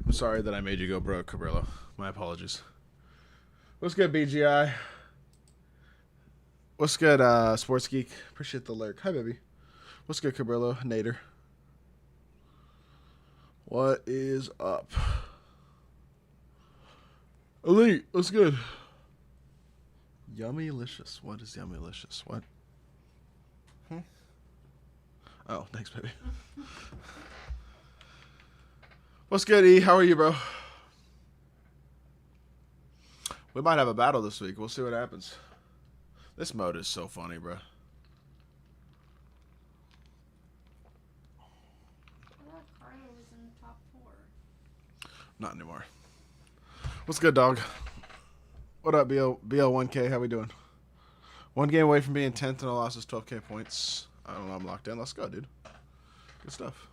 I'm sorry that I made you go broke, Cabrillo. My apologies. What's good, BGI? What's good, Sports Geek? Appreciate the lurk. Hi, baby. What's good, Cabrillo? Nader. What is up? Elite, what's good? Yummylicious. What is yummylicious? What? Oh, thanks, baby. What's good, E? How are you, bro? We might have a battle this week. We'll see what happens. This mode is so funny, bro. I thought Carter was in the top 4. Not anymore. What's good, dog? What up, BL1K? How we doing? One game away from being 10th and a loss is 12K points. I don't know. I'm locked in. Let's go, dude. Good stuff.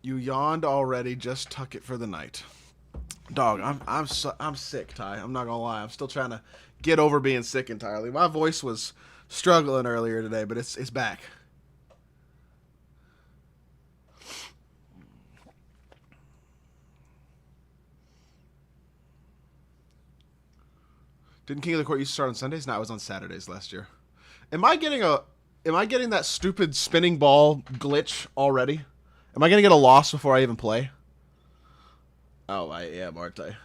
You yawned already. Just tuck it for the night. Dog, I'm sick, Ty. I'm not gonna lie. I'm still trying to get over being sick entirely. My voice was struggling earlier today, but it's back. Didn't King of the Court used to start on Sundays? No, it was on Saturdays last year. Am I getting that stupid spinning ball glitch already? Am I gonna get a loss before I even play? Oh, I am, aren't I?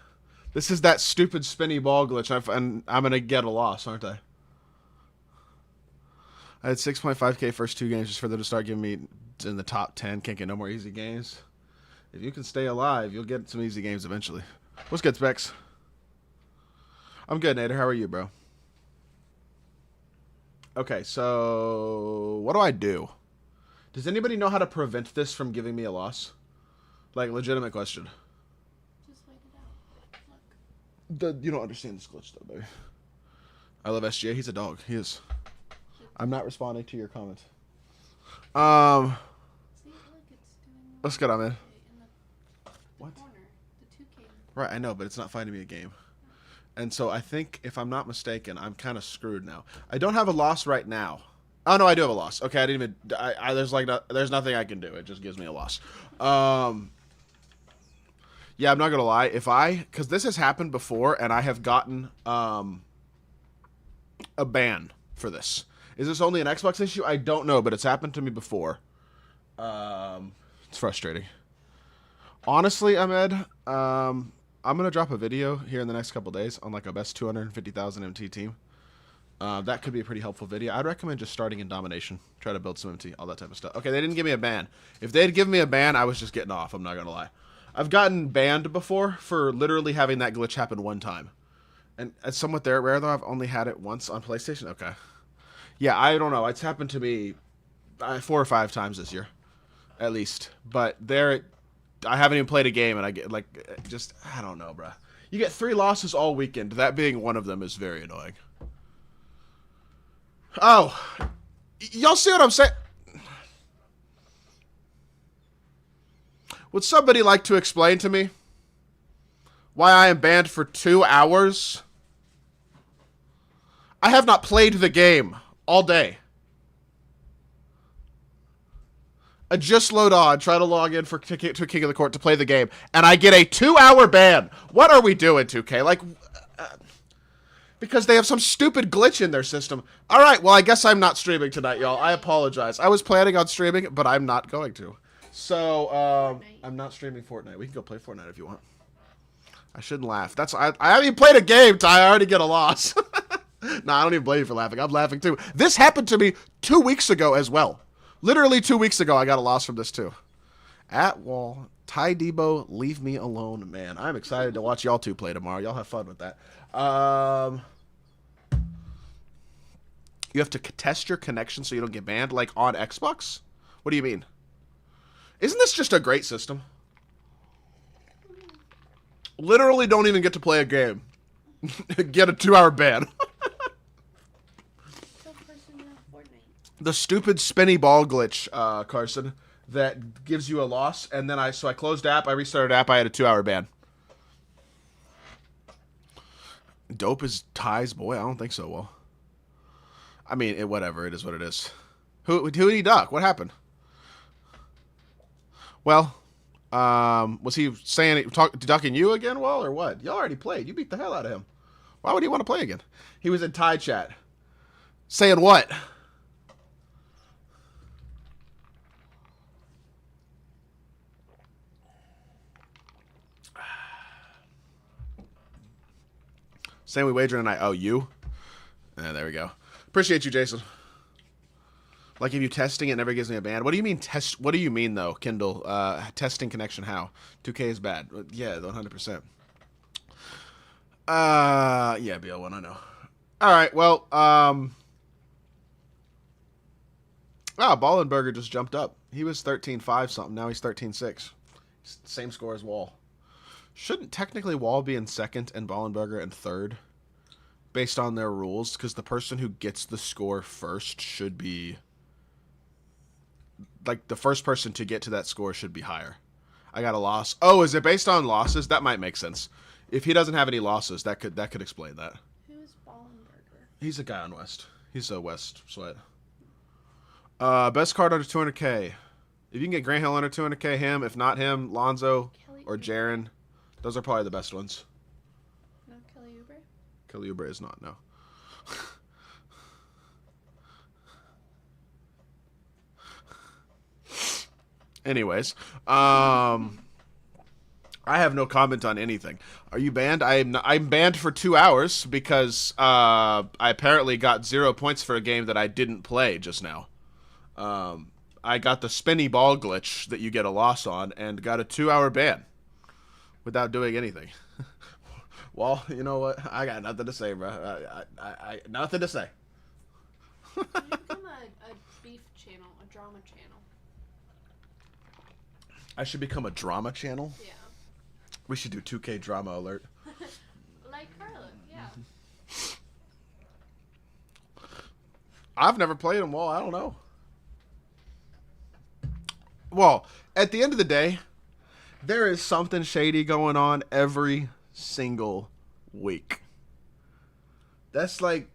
This is that stupid spinny ball glitch, and I'm gonna get a loss, aren't I? I had 6.5K first 2 games just for them to start giving me in the top 10. Can't get no more easy games. If you can stay alive, you'll get some easy games eventually. What's good, Specs? I'm good, Nader. How are you, bro? Okay, so what do I do? Does anybody know how to prevent this from giving me a loss? Like, legitimate question. Just wait it out. Look. You don't understand this glitch, though, baby. I love SGA. He's a dog. He is. I'm not responding to your comment. See, look, it's doing What's good, man? in the What? corner. The 2K. Right, I know, but it's not finding me a game. And so I think, if I'm not mistaken, I'm kind of screwed now. I don't have a loss right now. Oh, no, I do have a loss. Okay, I didn't even... there's nothing I can do. It just gives me a loss. Yeah, I'm not going to lie. Because this has happened before, and I have gotten a ban for this. Is this only an Xbox issue? I don't know, but it's happened to me before. It's frustrating. Honestly, Ahmed, I'm going to drop a video here in the next couple days on like a best 250,000 MT team. That could be a pretty helpful video. I'd recommend just starting in Domination. Try to build some MT, all that type of stuff. Okay, they didn't give me a ban. If they'd given me a ban, I was just getting off. I'm not going to lie. I've gotten banned before for literally having that glitch happen one time. And it's somewhat rare, though. I've only had it once on PlayStation. Okay. Yeah, I don't know. It's happened to me 4 or 5 times this year, at least. But I haven't even played a game, and I get, like, just, I don't know, bruh. You get 3 losses all weekend. That being one of them is very annoying. Oh, y'all see what I'm saying? Would somebody like to explain to me why I am banned for 2 hours? I have not played the game all day. I just load on, try to log in to King of the Court to play the game, and I get a 2-hour ban. What are we doing, 2K? Like, because they have some stupid glitch in their system. All right, well, I guess I'm not streaming tonight, y'all. I apologize. I was planning on streaming, but I'm not going to. So, I'm not streaming Fortnite. We can go play Fortnite if you want. I shouldn't laugh. I haven't even played a game, Ty. I already get a loss. Nah, I don't even blame you for laughing. I'm laughing, too. This happened to me 2 weeks ago as well. Literally 2 weeks ago, I got a loss from this, too. At wall, Ty Debo, leave me alone, man. I'm excited to watch y'all 2 play tomorrow. Y'all have fun with that. You have to test your connection so you don't get banned, like on Xbox? What do you mean? Isn't this just a great system? Literally don't even get to play a game. Get a 2-hour ban. The stupid spinny ball glitch, Carson, that gives you a loss, and then I closed app, I restarted app, I had a 2-hour ban. Dope is Ty's boy? I don't think so. Well, I mean, whatever. It is what it is. Who did he duck? What happened? Well, was he ducking you again, Wall, or what? You already played. You beat the hell out of him. Why would he want to play again? He was in tie chat. Saying what? Saying we wager tonight. Oh, you? There we go. Appreciate you, Jason. Like if you testing, it never gives me a ban. What do you mean test? What do you mean though, Kindle? Testing connection? How? 2K is bad. Yeah, 100%. Yeah, BL1. I know. All right. Well, Ballenberger just jumped up. He was 13-5 something. Now he's 13-6. Same score as Wall. Shouldn't technically Wall be in second and Ballenberger in third, based on their rules? Because the person who gets the score first should be, like, the first person to get to that score should be higher. I got a loss. Oh, is it based on losses? That might make sense. If he doesn't have any losses, that could explain that. Who's Ballenberger? He's a guy on West. He's a West Sweat. Best card under 200K. If you can get Grant Hill under 200K, him. If not him, Lonzo or Jaren. Those are probably the best ones. No, Kelly Oubre? Kelly Oubre is not, no. Anyways, I have no comment on anything. Are you banned? I'm banned for 2 hours because I apparently got 0 points for a game that I didn't play just now. I got the spinny ball glitch that you get a loss on and got a 2-hour ban without doing anything. Well, you know what? I got nothing to say, bro. I nothing to say. You become a beef channel, a drama channel. I should become a drama channel? Yeah. We should do 2K drama alert. Like Carla, yeah. I've never played them. Well, I don't know. Well, at the end of the day, there is something shady going on every single week. That's like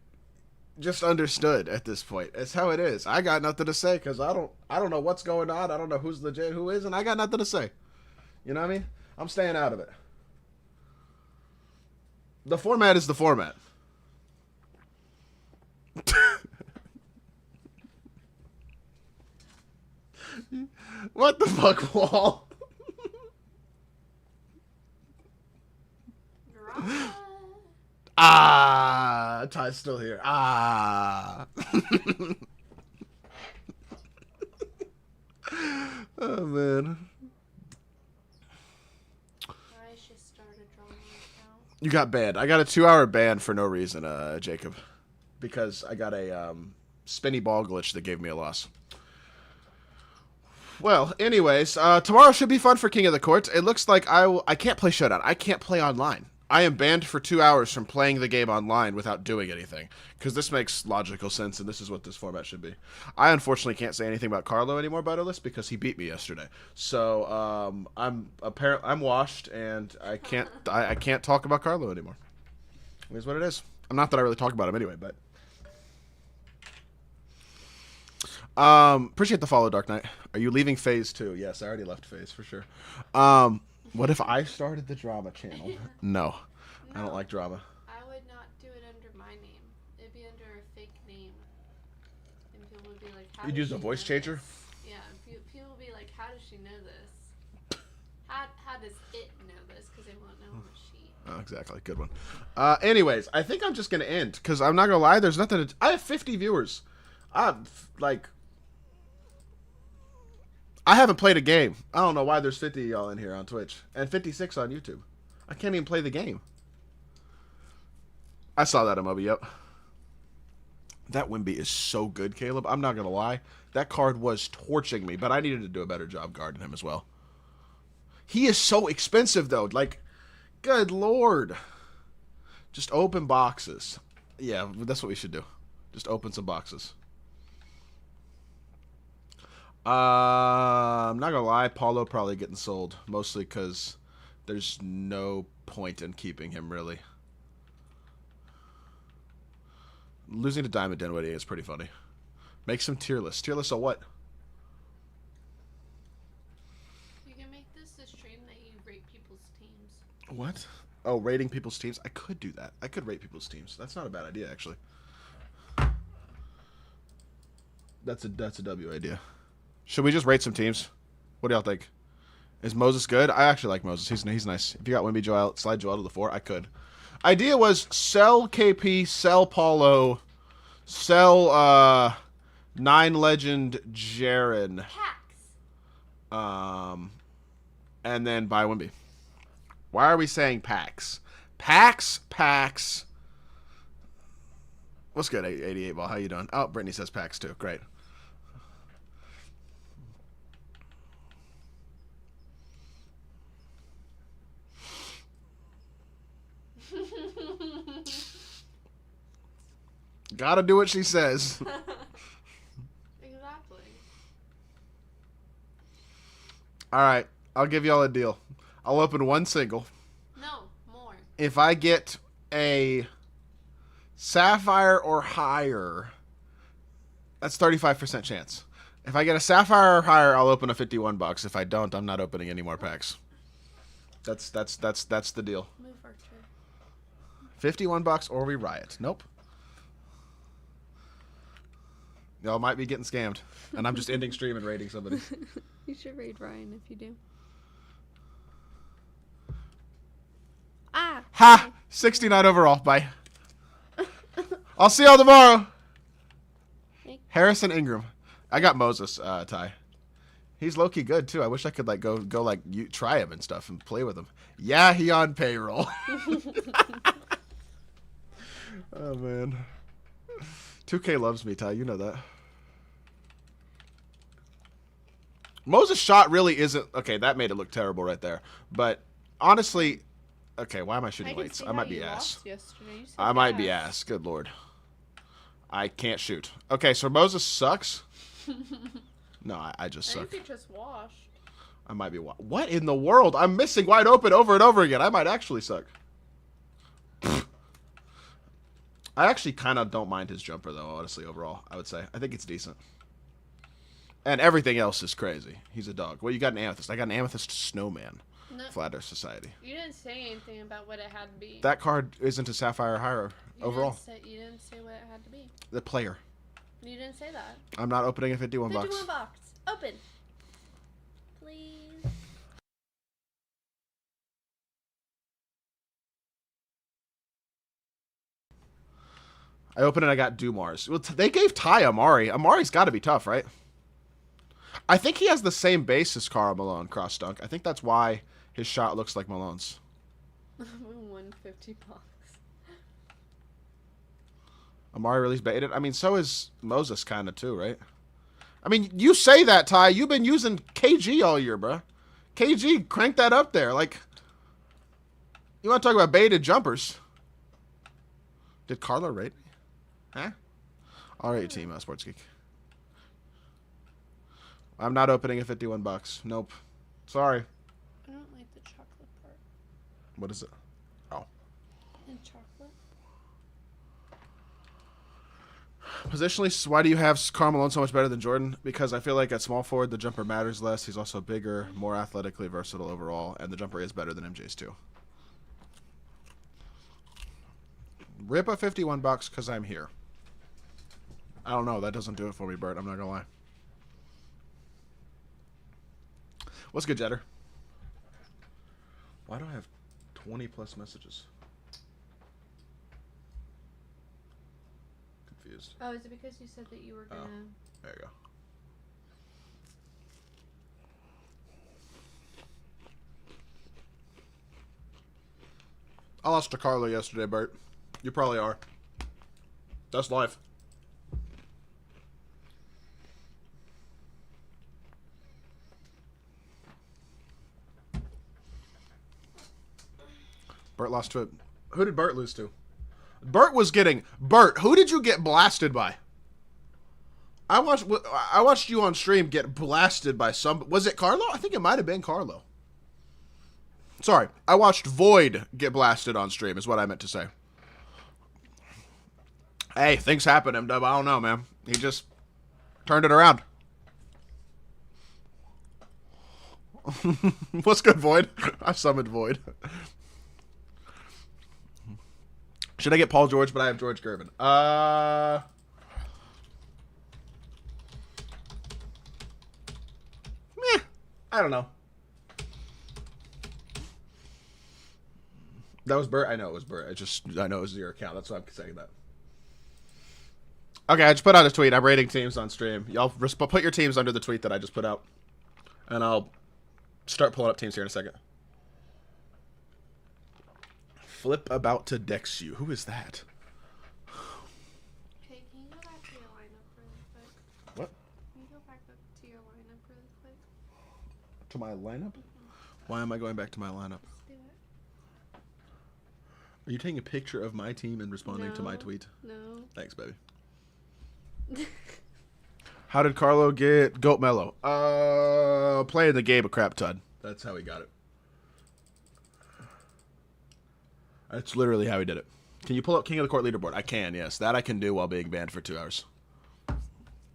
just understood at this point. It's how it is. I got nothing to say because I don't know what's going on. I don't know who's legit, who isn't. I got nothing to say. You know what I mean? I'm staying out of it. The format is the format. What the fuck, Wall? Drama. Ty's still here. Oh, man. I should start a drama account. You got banned. I got a 2-hour ban for no reason, Jacob. Because I got a spinny ball glitch that gave me a loss. Well, anyways, tomorrow should be fun for King of the Court. It looks like I can't play Showdown. I can't play online. I am banned for 2 hours from playing the game online without doing anything. Because this makes logical sense, and this is what this format should be. I unfortunately can't say anything about Carlo anymore, Butterless, because he beat me yesterday. So I'm washed, and I can't talk about Carlo anymore. It is what it is. Not that I really talk about him anyway, but. Appreciate the follow, Dark Knight. Are you leaving Phase 2? Yes, I already left Phase for sure. What if I started the drama channel? No, I don't like drama. I would not do it under my name. It'd be under a fake name. And people would be like, how You'd does use a she voice know changer? this? Yeah, people would be like, how does she know this? How does it know this? Because they won't know on the sheet. Oh, exactly. Good one. Anyways, I think I'm just going to end. Because I'm not going to lie, there's nothing to... I have 50 viewers. I haven't played a game. I don't know why there's 50 of y'all in here on Twitch. And 56 on YouTube. I can't even play the game. I saw that emoji, yep. That Wimby is so good, Caleb. I'm not going to lie. That card was torching me, but I needed to do a better job guarding him as well. He is so expensive, though. Like, good lord. Just open boxes. Yeah, that's what we should do. Just open some boxes. I'm not gonna lie, Paulo probably getting sold, mostly because there's no point in keeping him, really. Losing to Diamond Dinwiddie is pretty funny. Make some tier list. Tier list of what? stream that you rate people's teams. What? Oh, rating people's teams? I could do that. I could rate people's teams. That's not a bad idea, actually. That's a W idea. Should we just rate some teams? What do y'all think? Is Moses good? I actually like Moses. He's nice. If you got Wimby Joel, slide Joel to the 4, I could. Idea was sell KP, sell Paulo, sell 9 Legend Jaren. Packs. And then buy Wimby. Why are we saying packs? Packs. What's good, 88 ball? How you doing? Oh, Brittany says packs too. Great. Gotta do what she says. Exactly. All right, I'll give y'all a deal. I'll open 1 single. No, more. If I get a Sapphire or higher, that's 35% chance. If I get a Sapphire or higher, I'll open a $51. If I don't, I'm not opening any more packs. That's the deal. Move Archer. $51 or we riot. Nope. Y'all might be getting scammed, and I'm just ending stream and raiding somebody. You should raid Ryan if you do. Ah! Ha! 69 overall. Bye. I'll see y'all tomorrow. Harrison Ingram. I got Moses, Ty. He's low-key good, too. I wish I could, like, go try him and stuff and play with him. Yeah, he on payroll. Oh, man. 2K loves me, Ty. You know that. Moses' shot really isn't... Okay, that made it look terrible right there. But, honestly... Okay, why am I shooting lights? I might be ass. I might be ass. Good lord. I can't shoot. Okay, so Moses sucks? No, I just suck. I think you just washed. I might be... What in the world? I'm missing wide open over and over again. I might actually suck. I actually kind of don't mind his jumper, though, honestly, overall, I would say. I think it's decent. And everything else is crazy. He's a dog. Well, you got an amethyst. I got an amethyst snowman. No, Flat Earth Society. you didn't say anything about what it had to be. That card isn't a Sapphire or higher overall. You didn't say what it had to be. The player. You didn't say that. I'm not opening a 51 box. 51 box. Open. Please. I opened and I got Dumars. Well, they gave Ty Amari. Amari's got to be tough, right? I think he has the same base as Karl Malone, cross dunk. I think that's why his shot looks like Malone's. 150 bucks. Amari really's baited. I mean, so is Moses kind of too, right? I mean, you say that, Ty. You've been using KG all year, bruh. KG, crank that up there. Like, you want to talk about baited jumpers. Did Carlo rate me? Huh? I'll rate your team, Sports Geek. I'm not opening a 51 bucks. Nope. Sorry. I don't like the chocolate part. What is it? Oh. And chocolate? Positionally, why do you have Karl Malone so much better than Jordan? Because I feel like at small forward, the jumper matters less. He's also bigger, more athletically versatile overall, and the jumper is better than MJ's too. Rip a 51 bucks because I'm here. I don't know. That doesn't do it for me, Bert. I'm not going to lie. What's good, Jetter? Why do I have 20 plus messages? Confused. Oh, is it because you said that you were gonna... There you go. I lost to Carlo yesterday, Bert. You probably are. That's life. Bert lost to it. Who did Bert lose to? Bert was getting... Bert, who did you get blasted by? I watched you on stream get blasted by some... Was it Carlo? I think it might have been Carlo. Sorry. I watched Void get blasted on stream is what I meant to say. Hey, things happen, MW. I don't know, man. He just turned it around. What's good, Void? I summoned Void. Should I get Paul George, but I have George Gervin? Meh. I don't know. That was Bert? I know it was Bert. I know it was your account. That's why I'm saying that. Okay, I just put out a tweet. I'm rating teams on stream. Y'all put your teams under the tweet that I just put out. And I'll start pulling up teams here in a second. Flip about to Dex you. Who is that? Hey, can you go back to your lineup really quick? What? Can you go back to your lineup really quick? To my lineup? Why am I going back to my lineup? Let's do it. Are you taking a picture of my team and responding to my No. tweet? No. Thanks, baby. How did Carlo get Goat Mellow? Playing the game a crap ton. That's how he got it. That's literally how he did it. Can you pull up King of the Court leaderboard? I can, yes. That I can do while being banned for 2 hours.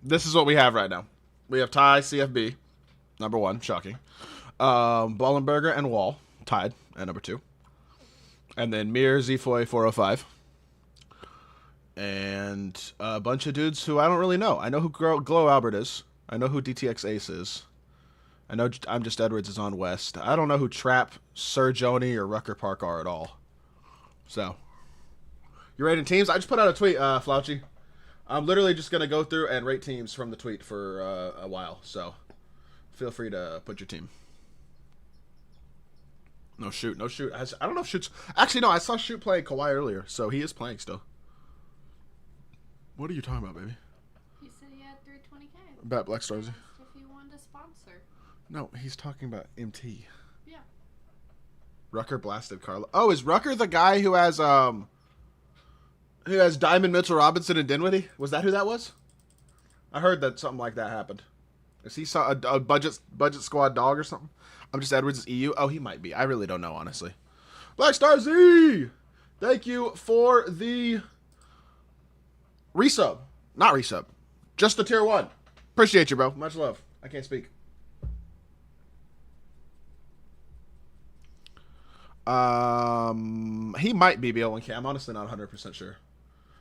This is what we have right now. We have Ty, CFB, number 1, shocking. Ballenberger and Wall, tied at number 2. And then Mir, Zefoy, 405. And a bunch of dudes who I don't really know. I know who Glow Albert is. I know who DTX Ace is. I know I'm Just Edwards is on West. I don't know who Trap, Sir Joni, or Rucker Park are at all. So, you rating teams? I just put out a tweet, Flouchy. I'm literally just going to go through and rate teams from the tweet for a while. So, feel free to put your team. No shoot. I don't know if Shoot's... Actually, no, I saw Shoot playing Kawhi earlier. So, he is playing still. What are you talking about, baby? He said he had 320K. About Black Stars. If you wanted to sponsor. No, he's talking about MT. Yeah. Rucker blasted Carlo. Oh, is Rucker the guy who has Diamond, Mitchell Robinson, and Dinwiddie? Was that who that was? I heard that something like that happened. Is he a budget squad dog or something? I'm Just Edwards' EU. Oh, he might be. I really don't know, honestly. Black Star Z, thank you for the resub. Not resub. Just the tier 1. Appreciate you, bro. Much love. I can't speak. He might be BL1K. I'm honestly not 100% sure.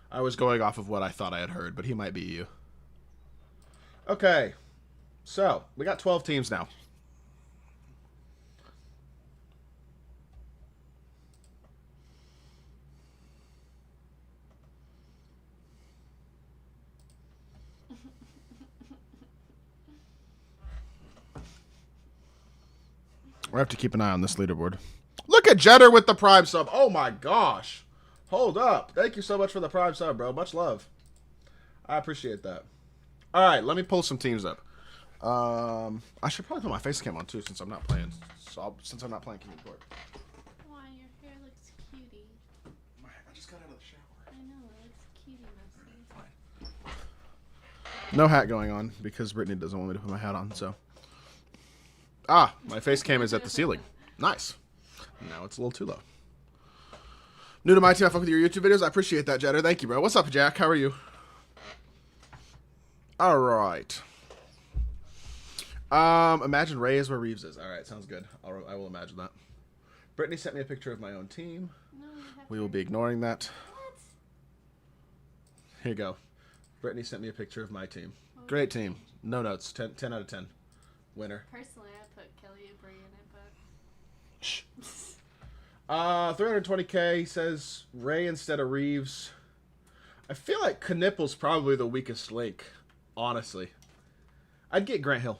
I was going off of what I thought I had heard, but he might be you. Okay. So, we got 12 teams now. We have to keep an eye on this leaderboard. Look at Jetter with the Prime sub. Oh my gosh. Hold up. Thank you so much for the Prime sub, bro. Much love. I appreciate that. All right, let me pull some teams up. I should probably put my face cam on too since I'm not playing. Since I'm not playing King of Court. Why, your hair looks cutie. I just got out of the shower. I know, it looks cutie messy. No hat going on because Brittany doesn't want me to put my hat on, so. Ah, my face cam is at the ceiling. Nice. Now it's a little too low. New to my team, I fuck with your YouTube videos. I appreciate that, Jetter. Thank you, bro. What's up, Jack? How are you? All right. Imagine Ray is where Reeves is. All right, sounds good. I will imagine that. Brittany sent me a picture of my own team. No, We will be ignoring that. What? Here you go. Brittany sent me a picture of my team. Great team. No notes. 10 out of 10. Winner. Personally, I put Kelly Oubre in it, but... Shh. 320K says Ray instead of Reeves. I feel like Knipple's probably the weakest link, honestly. I'd get Grant Hill.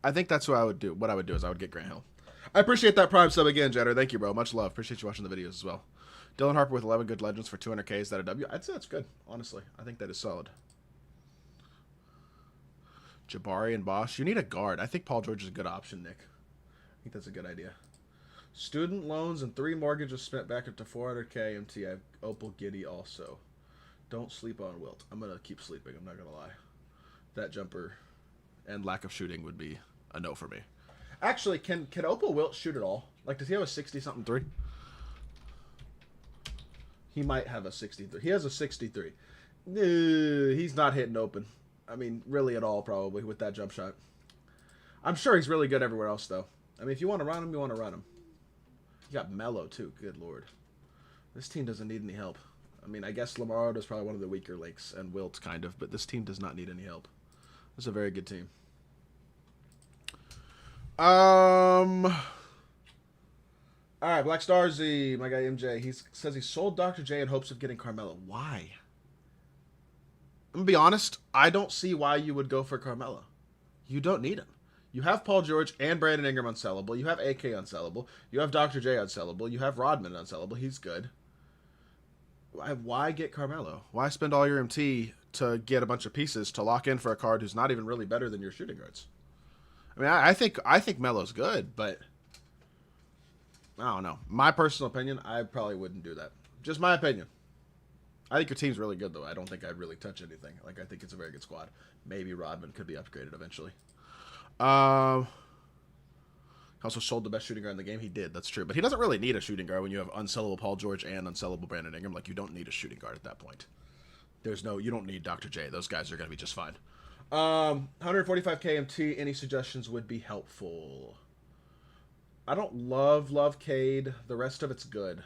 I think that's what I would do. What I would do is I would get Grant Hill. I appreciate that Prime sub again, Jetter. Thank you, bro. Much love. Appreciate you watching the videos as well. Dylan Harper with 11 good legends for 200K. Is that a W? I'd say that's good, honestly. I think that is solid. Jabari and Bosch. You need a guard. I think Paul George is a good option, Nick. I think that's a good idea. Student loans and 3 mortgages spent back up to 400K MT. I have Opal Giddy also. Don't sleep on Wilt. I'm going to keep sleeping. I'm not going to lie. That jumper and lack of shooting would be a no for me. Actually, can Opal Wilt shoot at all? Like, does he have a 60-something 3? He might have a 63. He has a 63. He's not hitting open. I mean, really at all, probably, with that jump shot. I'm sure he's really good everywhere else, though. I mean, if you want to run him, you want to run him. You got Melo, too. Good lord. This team doesn't need any help. I mean, I guess Lamar is probably one of the weaker links, and Wilt, kind of, but this team does not need any help. This is a very good team. All right, Black Star Z, my guy MJ. He says he sold Dr. J in hopes of getting Carmelo. Why? I'm going to be honest. I don't see why you would go for Carmelo. You don't need him. You have Paul George and Brandon Ingram unsellable. You have AK unsellable. You have Dr. J unsellable. You have Rodman unsellable. He's good. Why get Carmelo? Why spend all your MT to get a bunch of pieces to lock in for a card who's not even really better than your shooting guards? I mean, I think Melo's good, but I don't know. My personal opinion, I probably wouldn't do that. Just my opinion. I think your team's really good, though. I don't think I'd really touch anything. Like, I think it's a very good squad. Maybe Rodman could be upgraded eventually. Also sold the best shooting guard in the game. He did. That's true. But he doesn't really need a shooting guard when you have unsellable Paul George and unsellable Brandon Ingram. Like, you don't need a shooting guard at that point. You don't need Dr. J. Those guys are going to be just fine. 145 KMT. Any suggestions would be helpful. I don't love Cade. The rest of it's good.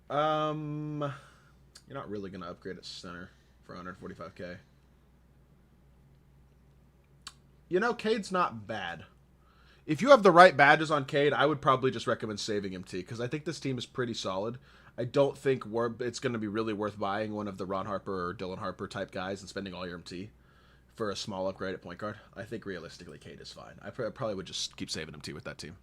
You're not really going to upgrade at center for 145K. You know, Cade's not bad. If you have the right badges on Cade, I would probably just recommend saving him T, because I think this team is pretty solid. I don't think it's going to be really worth buying one of the Ron Harper or Dylan Harper type guys and spending all your MT for a small upgrade at point guard. I think realistically, Cade is fine. I probably would just keep saving MT with that team.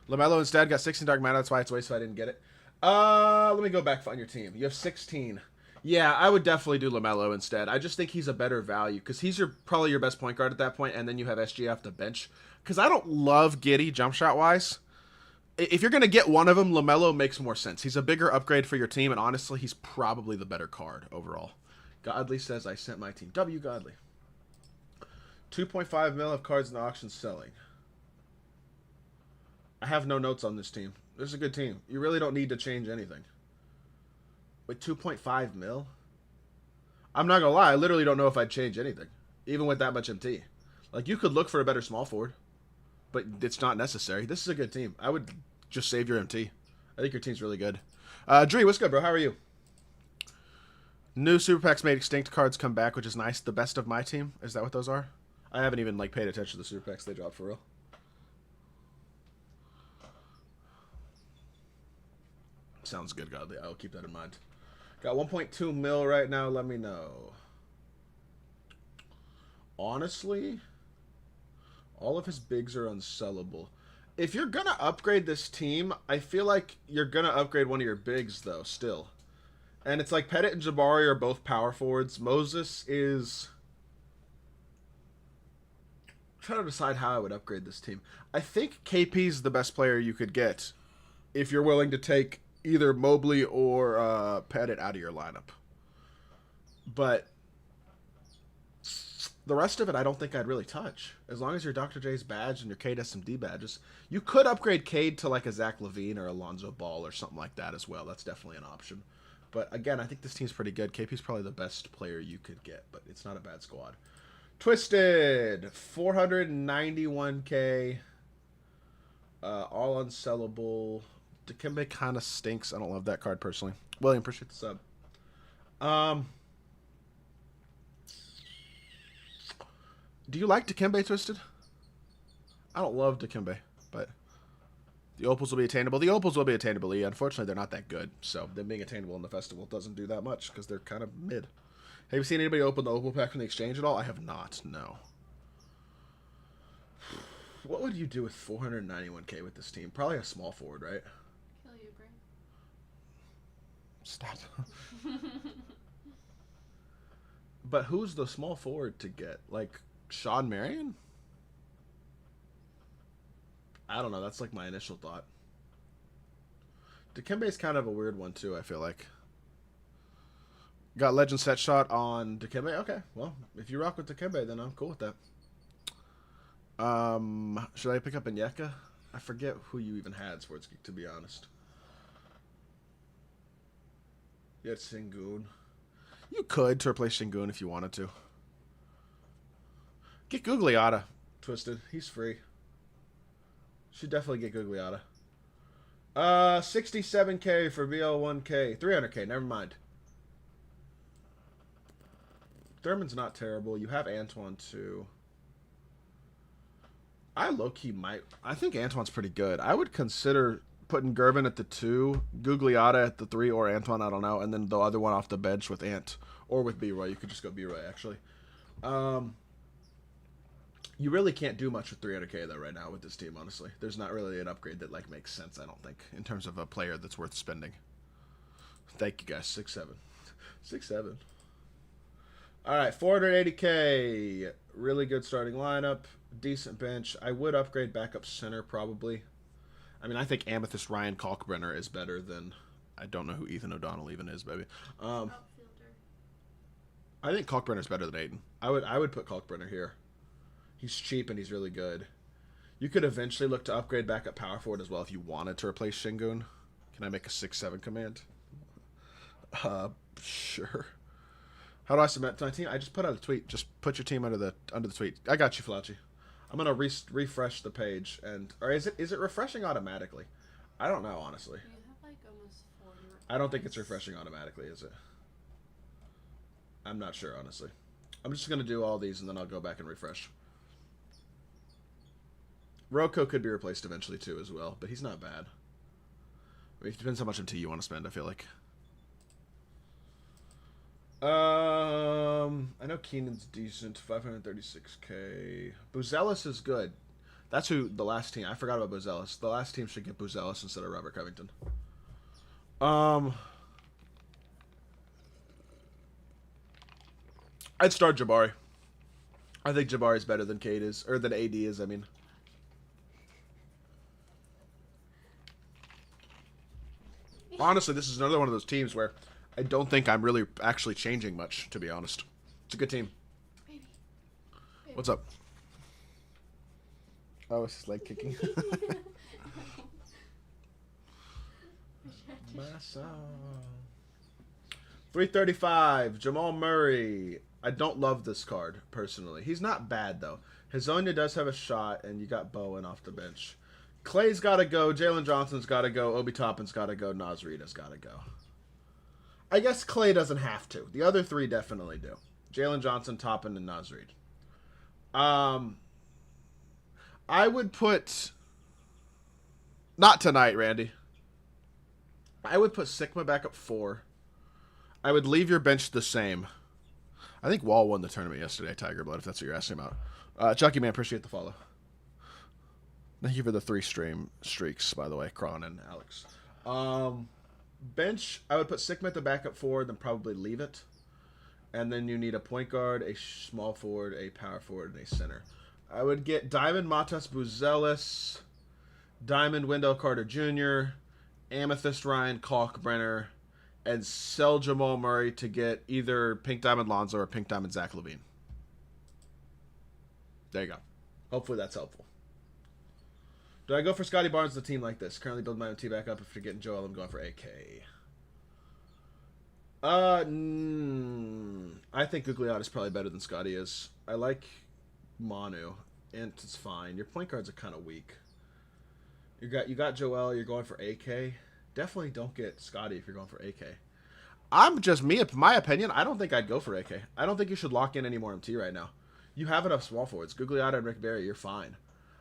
LaMelo instead got 16 Dark Matter. That's why it's wasted. I didn't get it. Let me go back on your team. You have 16. Yeah, I would definitely do LaMelo instead. I just think he's a better value because he's probably your best point guard at that point, and then you have SG off the bench. Because I don't love Giddey jump shot wise. If you're going to get one of them, LaMelo makes more sense. He's a bigger upgrade for your team, and honestly, he's probably the better card overall. Godly says, I sent my team. W. Godly. 2.5 mil of cards in the auction selling. I have no notes on this team. This is a good team. You really don't need to change anything. With 2.5 mil? I'm not going to lie. I literally don't know if I'd change anything. Even with that much MT. Like, you could look for a better small forward. But it's not necessary. This is a good team. I would just save your MT. I think your team's really good. Dree, what's good, bro? How are you? New Super Packs made extinct cards come back, which is nice. The best of my team? Is that what those are? I haven't even, like, paid attention to the Super Packs they dropped for real. Sounds good, Godly. I will keep that in mind. Got 1.2 mil right now. Let me know. Honestly, all of his bigs are unsellable. If you're going to upgrade this team, I feel like you're going to upgrade one of your bigs, though, still. And it's like Pettit and Jabari are both power forwards. Moses is... I'm trying to decide how I would upgrade this team. I think KP's the best player you could get if you're willing to take either Mobley or Pettit out of your lineup. But the rest of it, I don't think I'd really touch. As long as your Dr. J's badge and your Cade SMD badges. You could upgrade Cade to like a Zach LaVine or Alonzo Ball or something like that as well. That's definitely an option. But again, I think this team's pretty good. KP's probably the best player you could get, but it's not a bad squad. Twisted, 491K. All unsellable. Dikembe kind of stinks. I don't love that card personally. William, appreciate the sub. Do you like Dikembe, Twisted? I don't love Dikembe, but the opals will be attainable. The opals will be attainable. Unfortunately, they're not that good, so them being attainable in the festival doesn't do that much because they're kind of mid. Have you seen anybody open the opal pack from the exchange at all? I have not, no. What would you do with 491K with this team? Probably a small forward, right? Kill you, Brain. Stop. But who's the small forward to get? Like, Sean Marion? I don't know. That's like my initial thought. Dikembe's kind of a weird one, too, I feel like. Got Legend Set Shot on Dikembe? Okay, well, if you rock with Dikembe, then I'm cool with that. Should I pick up Onyeka? I forget who you even had, Sportsgeek, to be honest. You had Sengun. You could to replace Sengun if you wanted to. Get Gugliotta. Twisted. He's free. Should definitely get Gugliotta. 67K for BL1K. 300K, never mind. Thurman's not terrible. You have Antoine, too. I low-key might... I think Antoine's pretty good. I would consider putting Gervin at the 2, Gugliotta at the 3, or Antoine, I don't know, and then the other one off the bench with Ant. Or with B-Roy. You could just go B-Roy, actually. You really can't do much with 300K, though, right now with this team, honestly. There's not really an upgrade that, like, makes sense, I don't think, in terms of a player that's worth spending. Thank you, guys. 6-7. 6-7. All right, 480K. Really good starting lineup. Decent bench. I would upgrade backup center, probably. I mean, I think Amethyst Ryan Kalkbrenner is better than... I don't know who Ethan O'Donnell even is, baby. Outfielder. I think Kalkbrenner's better than Aiden. I would put Kalkbrenner here. He's cheap and he's really good. You could eventually look to upgrade backup power forward as well if you wanted to replace Shingun. Can I make a 6-7 command? Sure. How do I submit to my team? I just put out a tweet. Just put your team under the tweet. I got you, Flauchy. I'm gonna refresh the page, or is it refreshing automatically? I don't know, honestly. You have like almost 40 requests. I don't think it's refreshing automatically, is it? I'm not sure, honestly. I'm just gonna do all these and then I'll go back and refresh. Roko could be replaced eventually too, as well, but he's not bad. I mean, it depends how much MT you want to spend. I feel like. I know Keenan's decent. 536K. Buzelis is good. That's who the last team. I forgot about Buzelis. The last team should get Buzelis instead of Robert Covington. I'd start Jabari. I think Jabari is better than Cade is, or than AD is. I mean. Honestly, this is another one of those teams where I don't think I'm really actually changing much, to be honest. It's a good team. Baby. What's up? Oh, it's his leg kicking. My song. 335, Jamal Murray. I don't love this card, personally. He's not bad, though. Hazonia does have a shot, and you got Bowen off the bench. Clay's got to go. Jalen Johnson's got to go. Obi Toppin's got to go. Naz Reid has got to go. I guess Clay doesn't have to. The other three definitely do. Jalen Johnson, Toppin, and Naz Reid. I would put... Not tonight, Randy. I would put Sigma back up 4. I would leave your bench the same. I think Wall won the tournament yesterday, Tiger Blood, if that's what you're asking about. Chucky, man, appreciate the follow. Thank you for the 3 stream streaks, by the way, Kron and Alex. Bench, I would put Sigma at the backup 4, then probably leave it. And then you need a point guard, a small forward, a power forward, and a center. I would get Diamond Matas Buzelis, Diamond Wendell Carter Jr., Amethyst Ryan Kalkbrenner, and sell Jamal Murray to get either Pink Diamond Lonzo or Pink Diamond Zach LaVine. There you go. Hopefully that's helpful. Do I go for Scotty Barnes, the team like this? Currently building my MT back up. If you're getting Joel, I'm going for AK. I think Gugliotta is probably better than Scotty is. I like Manu. Ant is fine. Your point guards are kind of weak. You got Joel. You're going for AK. Definitely don't get Scotty if you're going for AK. I'm just my opinion. I don't think I'd go for AK. I don't think you should lock in any more MT right now. You have enough small forwards. Gugliotta and Rick Barry, you're fine.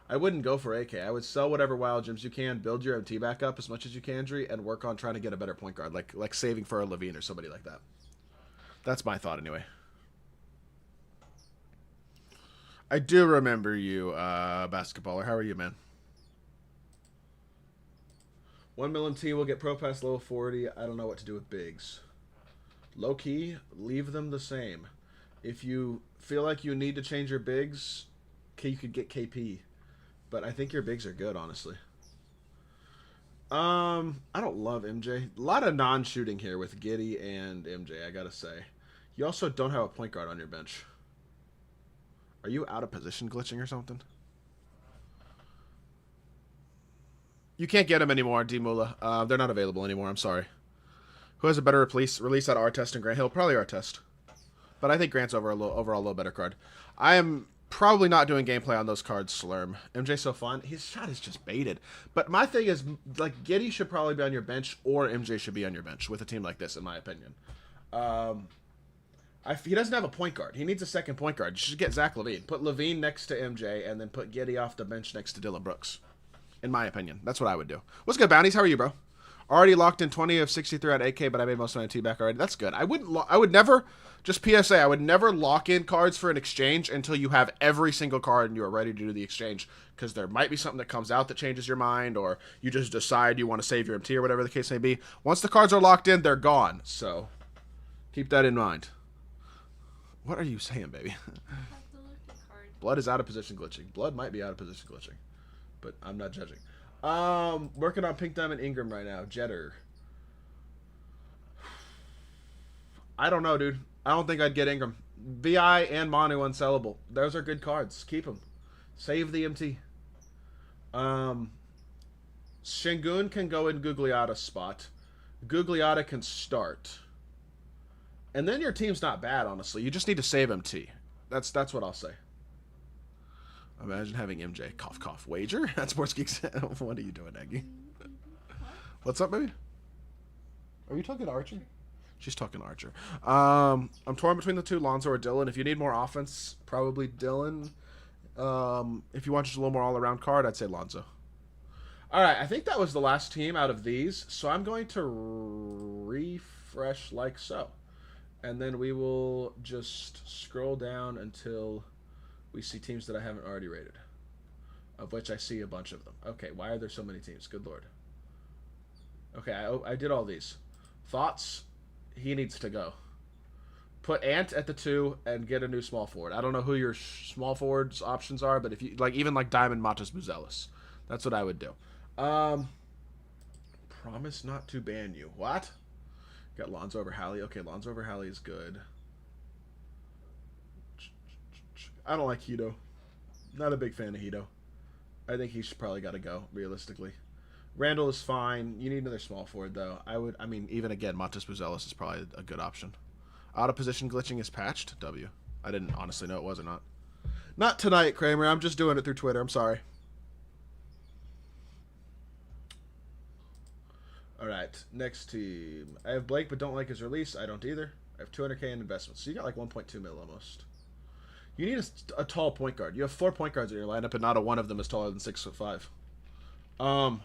I wouldn't go for AK. I would sell whatever wild gems you can, build your MT back up as much as you can, Dre, and work on trying to get a better point guard, like saving for a Levine or somebody like that. That's my thought anyway. I do remember you, basketballer. How are you, man? 1 mil MT will get Pro Pass level 40. I don't know what to do with bigs. Low key, leave them the same. If you feel like you need to change your bigs, you could get KP. But I think your bigs are good, honestly. I don't love MJ. A lot of non-shooting here with Giddy and MJ, I gotta say. You also don't have a point guard on your bench. Are you out of position glitching or something? You can't get them anymore, D Mula. They're not available anymore, I'm sorry. Who has a better release at Artest and Grant Hill? Probably Artest. But I think Grant's overall a little better card. I am probably not doing gameplay on those cards, Slurm. MJ's so fun. His shot is just baited. But my thing is, like, Giddy should probably be on your bench, or MJ should be on your bench with a team like this, in my opinion. He doesn't have a point guard. He needs a second point guard. You should get Zach LaVine. Put LaVine next to MJ, and then put Giddy off the bench next to Dylan Brooks. In my opinion. That's what I would do. What's good, Bounties? How are you, bro? Already locked in 20 of 63 at AK, but I made most of my T back already. That's good. I would never, just PSA, I would never lock in cards for an exchange until you have every single card and you are ready to do the exchange. Because there might be something that comes out that changes your mind, or you just decide you want to save your MT or whatever the case may be. Once the cards are locked in, they're gone. So, keep that in mind. What are you saying, baby? Blood is out of position glitching. Blood might be out of position glitching. But I'm not judging. Working on Pink Diamond Ingram right now. Jetter. I don't know, dude. I don't think I'd get Ingram. VI and Manu unsellable. Those are good cards. Keep them. Save the MT. Şengün can go in Gugliotta's spot. Gugliotta can start. And then your team's not bad, honestly. You just need to save MT. That's what I'll say. Imagine having MJ. Cough, cough. Wager? That's Sports Geeks. What are you doing, Aggie? What's up, baby? Are you talking Archer? She's talking Archer. I'm torn between the two, Lonzo or Dylan. If you need more offense, probably Dylan. If you want just a little more all-around card, I'd say Lonzo. All right, I think that was the last team out of these, so I'm going to refresh like so. And then we will just scroll down until we see teams that I haven't already rated, of which I see a bunch of them. Okay, why are there so many teams? Good Lord. Okay, I did all these. Thoughts? He needs to go. Put Ant at the 2 and get a new small forward. I don't know who your small forwards options are, but if you like, even like Diamond Matas Buzelis, that's what I would do. Promise not to ban you. What? Got Lonzo over Hallie. Okay, Lonzo over Hallie is good. I don't like Hito. Not a big fan of Hito. I think he's probably got to go, realistically. Randall is fine. You need another small forward, though. I mean, even again, Matas Buzelis is probably a good option. Out of position glitching is patched. W. I didn't honestly know it was or not. Not tonight, Kramer. I'm just doing it through Twitter. I'm sorry. All right, next team. I have Blake, but don't like his release. I don't either. I have 200K in investments. So you got like 1.2 mil almost. You need a tall point guard. You have 4 point guards in your lineup, and not a one of them is taller than 6'5".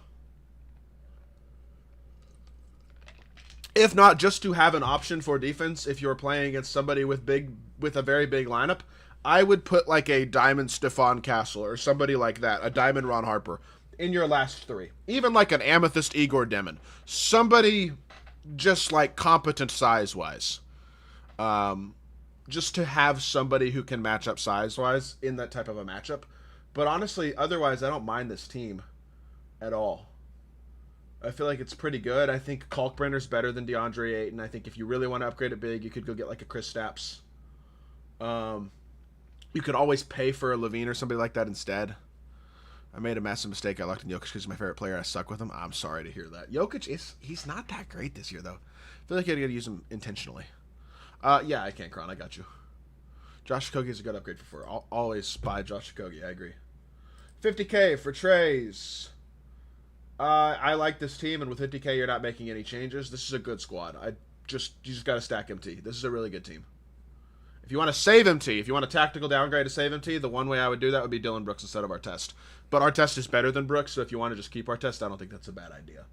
If not, just to have an option for defense, if you're playing against somebody with a very big lineup, I would put like a Diamond Stephon Castle or somebody like that, a Diamond Ron Harper, in your last 3. Even like an Amethyst Igor Demon. Somebody just like competent size-wise. Just to have somebody who can match up size-wise in that type of a matchup. But honestly, otherwise, I don't mind this team at all. I feel like it's pretty good. I think Kalkbrenner's better than DeAndre Ayton. I think if you really want to upgrade it big, you could go get like a Chris Stapps. You could always pay for a Levine or somebody like that instead. I made a massive mistake. I locked in Jokic because he's my favorite player. I suck with him. I'm sorry to hear that. Jokic he's not that great this year, though. I feel like I got to use him intentionally. Yeah, I can, Kron. I got you. Josh Okogie is a good upgrade for 4. I'll always buy Josh Okogie. I agree. 50K for Trays. I like this team, and with 50K, you're not making any changes. This is a good squad. You just got to stack MT. This is a really good team. If you want to save MT, if you want a tactical downgrade to save MT, the one way I would do that would be Dylan Brooks instead of Artest. But Artest is better than Brooks, so if you want to just keep Artest, I don't think that's a bad idea.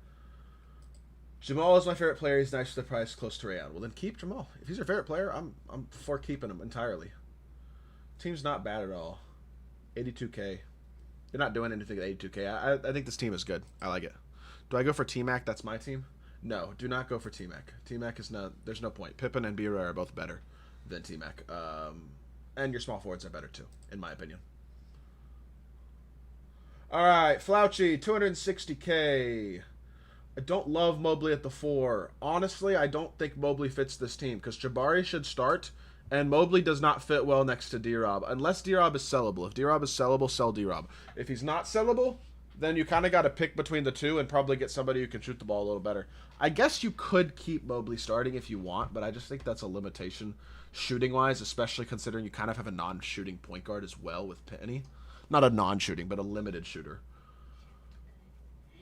Jamal is my favorite player. He's nice for the price, close to Rayon. Well, then keep Jamal. If he's your favorite player, I'm for keeping him entirely. Team's not bad at all. 82K. You're not doing anything at 82K. I think this team is good. I like it. Do I go for T-Mac? That's my team? No, do not go for T-Mac. T-Mac is not... There's no point. Pippen and B-Roy are both better than T-Mac. And your small forwards are better too, in my opinion. All right, Flouchy, 260K. I don't love Mobley at the 4. Honestly, I don't think Mobley fits this team because Jabari should start, and Mobley does not fit well next to D-Rob. Unless D-Rob is sellable. If D-Rob is sellable, sell D-Rob. If he's not sellable, then you kind of got to pick between the two and probably get somebody who can shoot the ball a little better. I guess you could keep Mobley starting if you want, but I just think that's a limitation shooting-wise, especially considering you kind of have a non-shooting point guard as well with Penny. Not a non-shooting, but a limited shooter.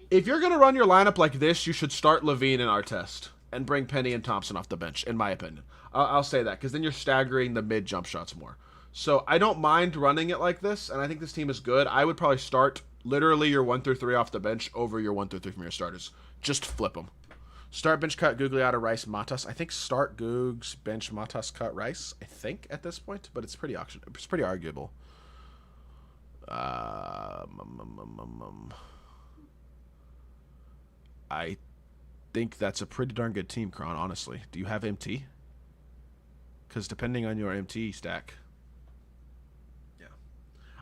If you're going to run your lineup like this, you should start Levine and Artest and bring Penny and Thompson off the bench, in my opinion. I'll say that, because then you're staggering the mid-jump shots more. So I don't mind running it like this, and I think this team is good. I would probably start literally your 1 through 3 off the bench over your 1 through 3 from your starters. Just flip them. Start, bench, cut, Gugliotta, Rice, Matas. I think start Googs, bench, Matas, cut, Rice. I think at this point, but it's pretty arguable. I think that's a pretty darn good team, Kron, honestly. Do you have MT? Because depending on your MT stack. Yeah.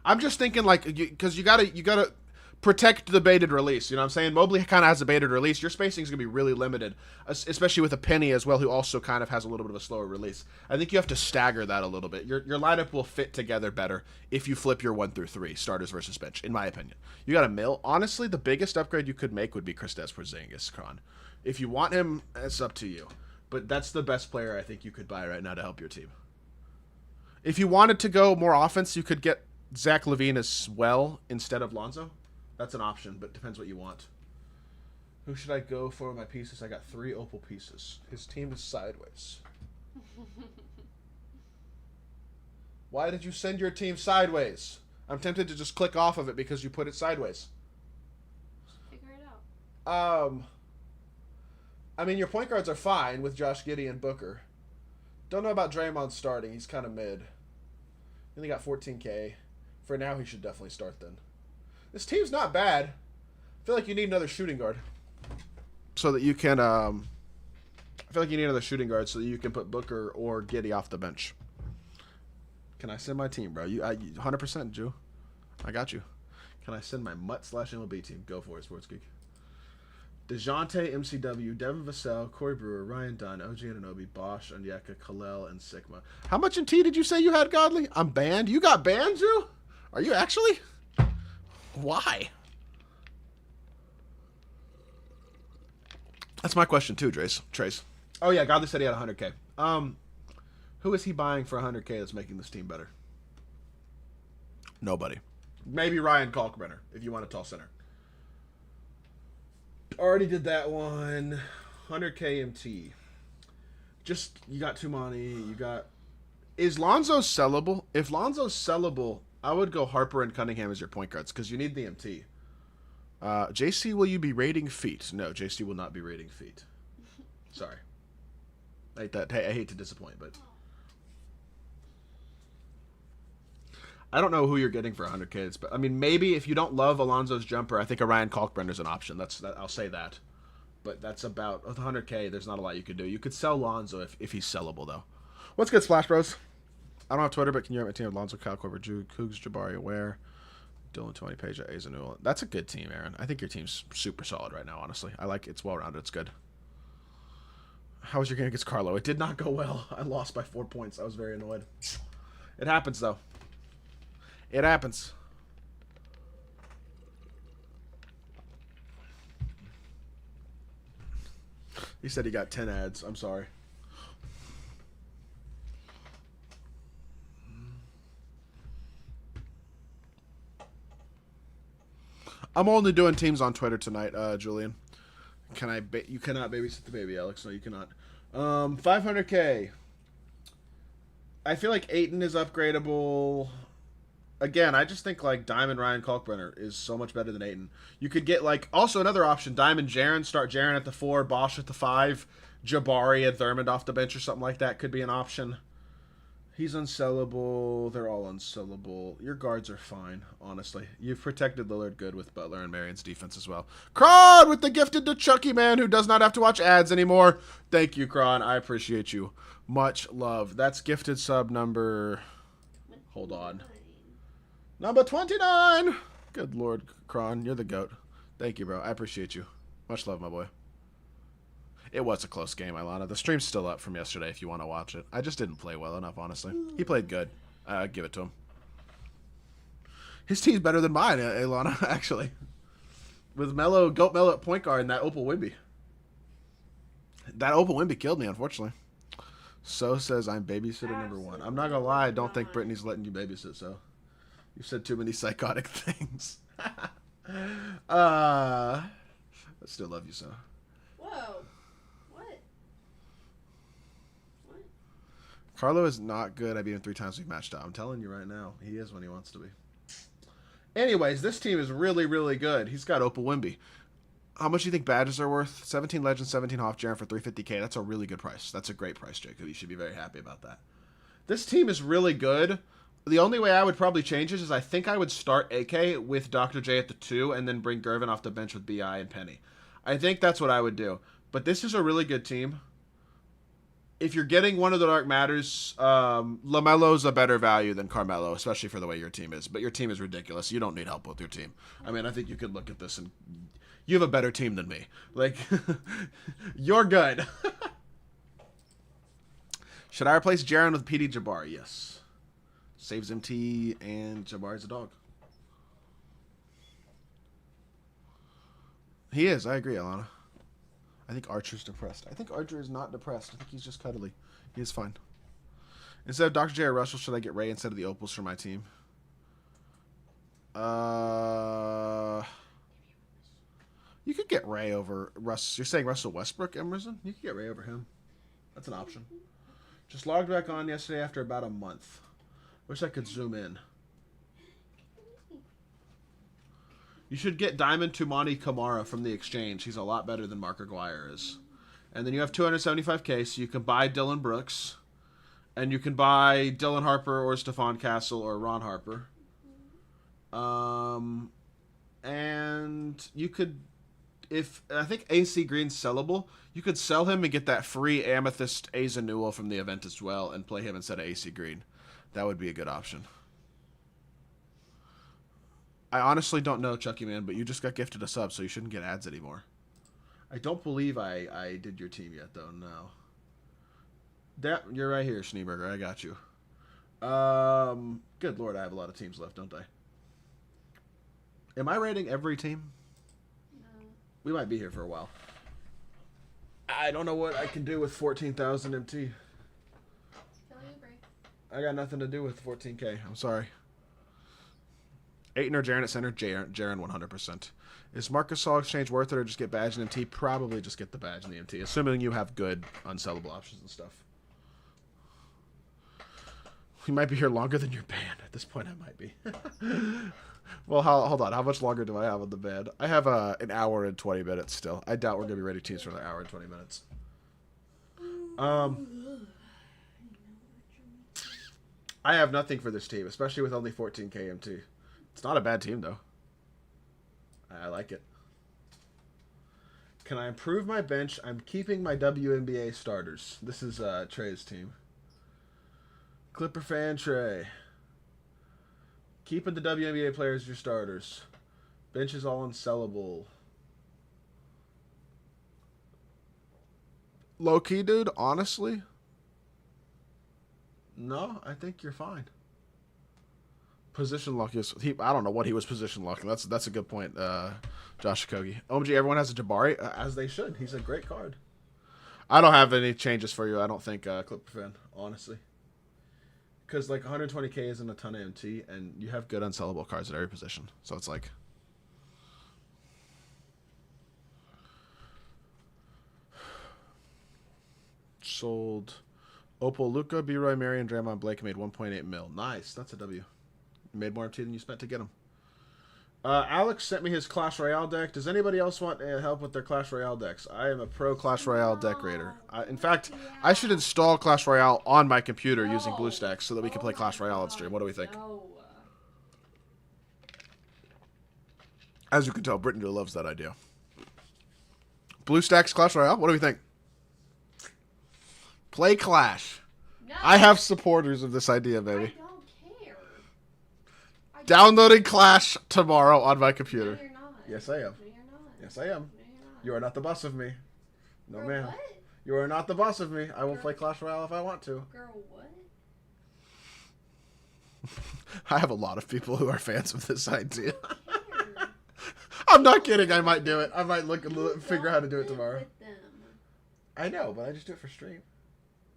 I'm just thinking, like, because you gotta protect the baited release. You know what I'm saying? Mobley kind of has a baited release. Your spacing is going to be really limited, especially with a Penny as well, who also kind of has a little bit of a slower release. I think you have to stagger that a little bit. Your lineup will fit together better if you flip your 1 through 3, starters versus bench, in my opinion. You got a Mill. Honestly, the biggest upgrade you could make would be Kristaps Porzingis, Kron. If you want him, it's up to you. But that's the best player I think you could buy right now to help your team. If you wanted to go more offense, you could get Zach LaVine as well instead of Lonzo. That's an option, but depends what you want. Who should I go for my pieces? I got 3 Opal pieces. His team is sideways. Why did you send your team sideways? I'm tempted to just click off of it because you put it sideways. Figure it out. I mean, your point guards are fine with Josh Giddey and Booker. Don't know about Draymond starting. He's kind of mid. He only got 14K. For now, he should definitely start then. This team's not bad. I feel like you need another shooting guard. So that you can, I feel like you need another shooting guard so that you can put Booker or Giddey off the bench. Can I send my team, bro? You 100%, Jew. I got you. Can I send my MUT/MLB team? Go for it, Sports Geek. DeJounte, MCW, Devin Vassell, Corey Brewer, Ryan Dunn, OG Anunoby, Bosch, Onyeka, Kalel, and Sigma. How much in T did you say you had, Godly? I'm banned. You got banned, Jew? Are you actually? Why? That's my question too, Trace. Oh yeah, Godly said he had 100K. Who is he buying for 100K that's making this team better? Nobody. Maybe Ryan Kalkbrenner, if you want a tall center. Already did that one. 100K MT. Just, you got Tumani, you got... Is Lonzo sellable? If Lonzo's sellable, I would go Harper and Cunningham as your point guards, because you need the MT. JC, will you be rating feet? No, JC will not be rating feet. Sorry. I hate to disappoint, but... I don't know who you're getting for 100K, but I mean, maybe if you don't love Alonzo's jumper, I think a Ryan Kalkbrenner's an option. I'll say that. But that's about, with 100K, there's not a lot you could do. You could sell Lonzo if he's sellable, though. What's good, Splash Bros? I don't have Twitter, but can you write my team of Lonzo, Kyle Korver, Drew, Cougs, Jabari, Ware, Dylan, 20 Page, Azanul. That's a good team, Aaron. I think your team's super solid right now, honestly. I like it. It's well-rounded. It's good. How was your game against Carlo? It did not go well. I lost by 4 points. I was very annoyed. It happens, though. It happens. He said he got 10 ads. I'm sorry. I'm only doing teams on Twitter tonight, Julian. You cannot babysit the baby, Alex. No, you cannot. 500K. I feel like Ayton is upgradable. Again, I just think like Diamond Ryan Kalkbrenner is so much better than Ayton. You could get like also another option, Diamond Jaren, start Jaren at the 4, Bosch at the 5, Jabari and Thurmond off the bench or something like that could be an option. He's unsellable. They're all unsellable. Your guards are fine, honestly. You've protected Lillard good with Butler and Marion's defense as well. Kron with the gifted to Chucky Man who does not have to watch ads anymore. Thank you, Kron. I appreciate you. Much love. That's gifted sub number... Hold on. Number 29. Good Lord, Kron. You're the GOAT. Thank you, bro. I appreciate you. Much love, my boy. It was a close game, Ilana. The stream's still up from yesterday if you want to watch it. I just didn't play well enough, honestly. He played good. I'd give it to him. His team's better than mine, Ilana, actually. with Goat Mello at point guard and that Opal Wimby. That Opal Wimby killed me, unfortunately. So says I'm babysitter number one. I'm not gonna lie, I don't think Brittany's letting you babysit, so. You said too many psychotic things. I still love you, so. Whoa. What? Carlo is not good. I beat him 3 times. We've matched out. I'm telling you right now. He is when he wants to be. Anyways, this team is really, really good. He's got Opal Wimby. How much do you think badges are worth? 17 Legends, 17 Hoff Jaren for 350k. That's a really good price. That's a great price, Jacob. You should be very happy about that. This team is really good. The only way I would probably change it is I think I would start AK with Dr. J at the 2 and then bring Gervin off the bench with BI and Penny. I think that's what I would do. But this is a really good team. If you're getting one of the Dark Matters, LaMelo's a better value than Carmelo, especially for the way your team is. But your team is ridiculous. You don't need help with your team. I mean, I think you could look at this and you have a better team than me. Like, you're good. Should I replace Jaren with PD Jabbar? Yes. Saves MT and Jabbar's a dog. He is. I agree, Alana. I think Archer's depressed. I think Archer is not depressed. I think he's just cuddly. He is fine. Instead of Dr. J or Russell, should I get Ray instead of the Opals for my team? You could get Ray over Russ. You're saying Russell Westbrook, Emerson? You could get Ray over him. That's an option. Just logged back on yesterday after about a month. Wish I could zoom in. You should get Diamond Tumani Kamara from the exchange. He's a lot better than Mark Aguirre is. And then you have 275k, so you can buy Dylan Brooks. And you can buy Dylan Harper or Stephon Castle or Ron Harper. And you could, if I think AC Green's sellable, you could sell him and get that free Amethyst Azanua from the event as well and play him instead of AC Green. That would be a good option. I honestly don't know, Chucky Man, but you just got gifted a sub, so you shouldn't get ads anymore. I don't believe I did your team yet, though. No. You're right here, Schneeberger. I got you. Good Lord, I have a lot of teams left, don't I? Am I rating every team? No. We might be here for a while. I don't know what I can do with 14,000 MT. I got nothing to do with 14k. I'm sorry. Ayton or Jaren at center? Jaren 100%. Is Marcus All exchange worth it or just get badge and MT? Probably just get the badge and the MT, assuming you have good unsellable options and stuff. We might be here longer than your ban. At this point, I might be. Well, hold on. How much longer do I have on the ban? I have an hour and 20 minutes still. I doubt we're going to be ready teams for an hour and 20 minutes. I have nothing for this team, especially with only 14k MT. It's not a bad team, though. I like it. Can I improve my bench? I'm keeping my WNBA starters. This is Trey's team. Clipper fan Trey. Keeping the WNBA players your starters. Bench is all unsellable. Low-key, dude, honestly... No, I think you're fine. Position lock is... I don't know what he was position locking. That's a good point, Josh Okogie. OMG, everyone has a Jabari, as they should. He's a great card. I don't have any changes for you, I don't think, Clipper fan, honestly. Because, like, 120k isn't a ton of MT, and you have good unsellable cards at every position. So it's like... Sold... Opal, Luca, B-Roy, Marion, Draymond, Blake made 1.8 mil. Nice. That's a W. You made more MT than you spent to get him. Alex sent me his Clash Royale deck. Does anybody else want help with their Clash Royale decks? I am a pro Clash Royale deck raider. In fact, I should install Clash Royale on my computer using BlueStacks so that we can play Clash Royale on stream. What do we think? No. As you can tell, Brittany loves that idea. BlueStacks Clash Royale? What do we think? Play Clash. No. I have supporters of this idea, baby. I don't care. Downloading Clash tomorrow on my computer. No, you're not. Yes, I am. No, you're not. Yes, I am. No, you're not. You are not the boss of me. No, Girl, ma'am. what? You are not the boss of me. I will play Clash Royale if I want to. Girl, what? I have a lot of people who are fans of this idea. I'm not kidding. I might do it. I might figure out how to do it live tomorrow. with them. I know, but I just do it for stream.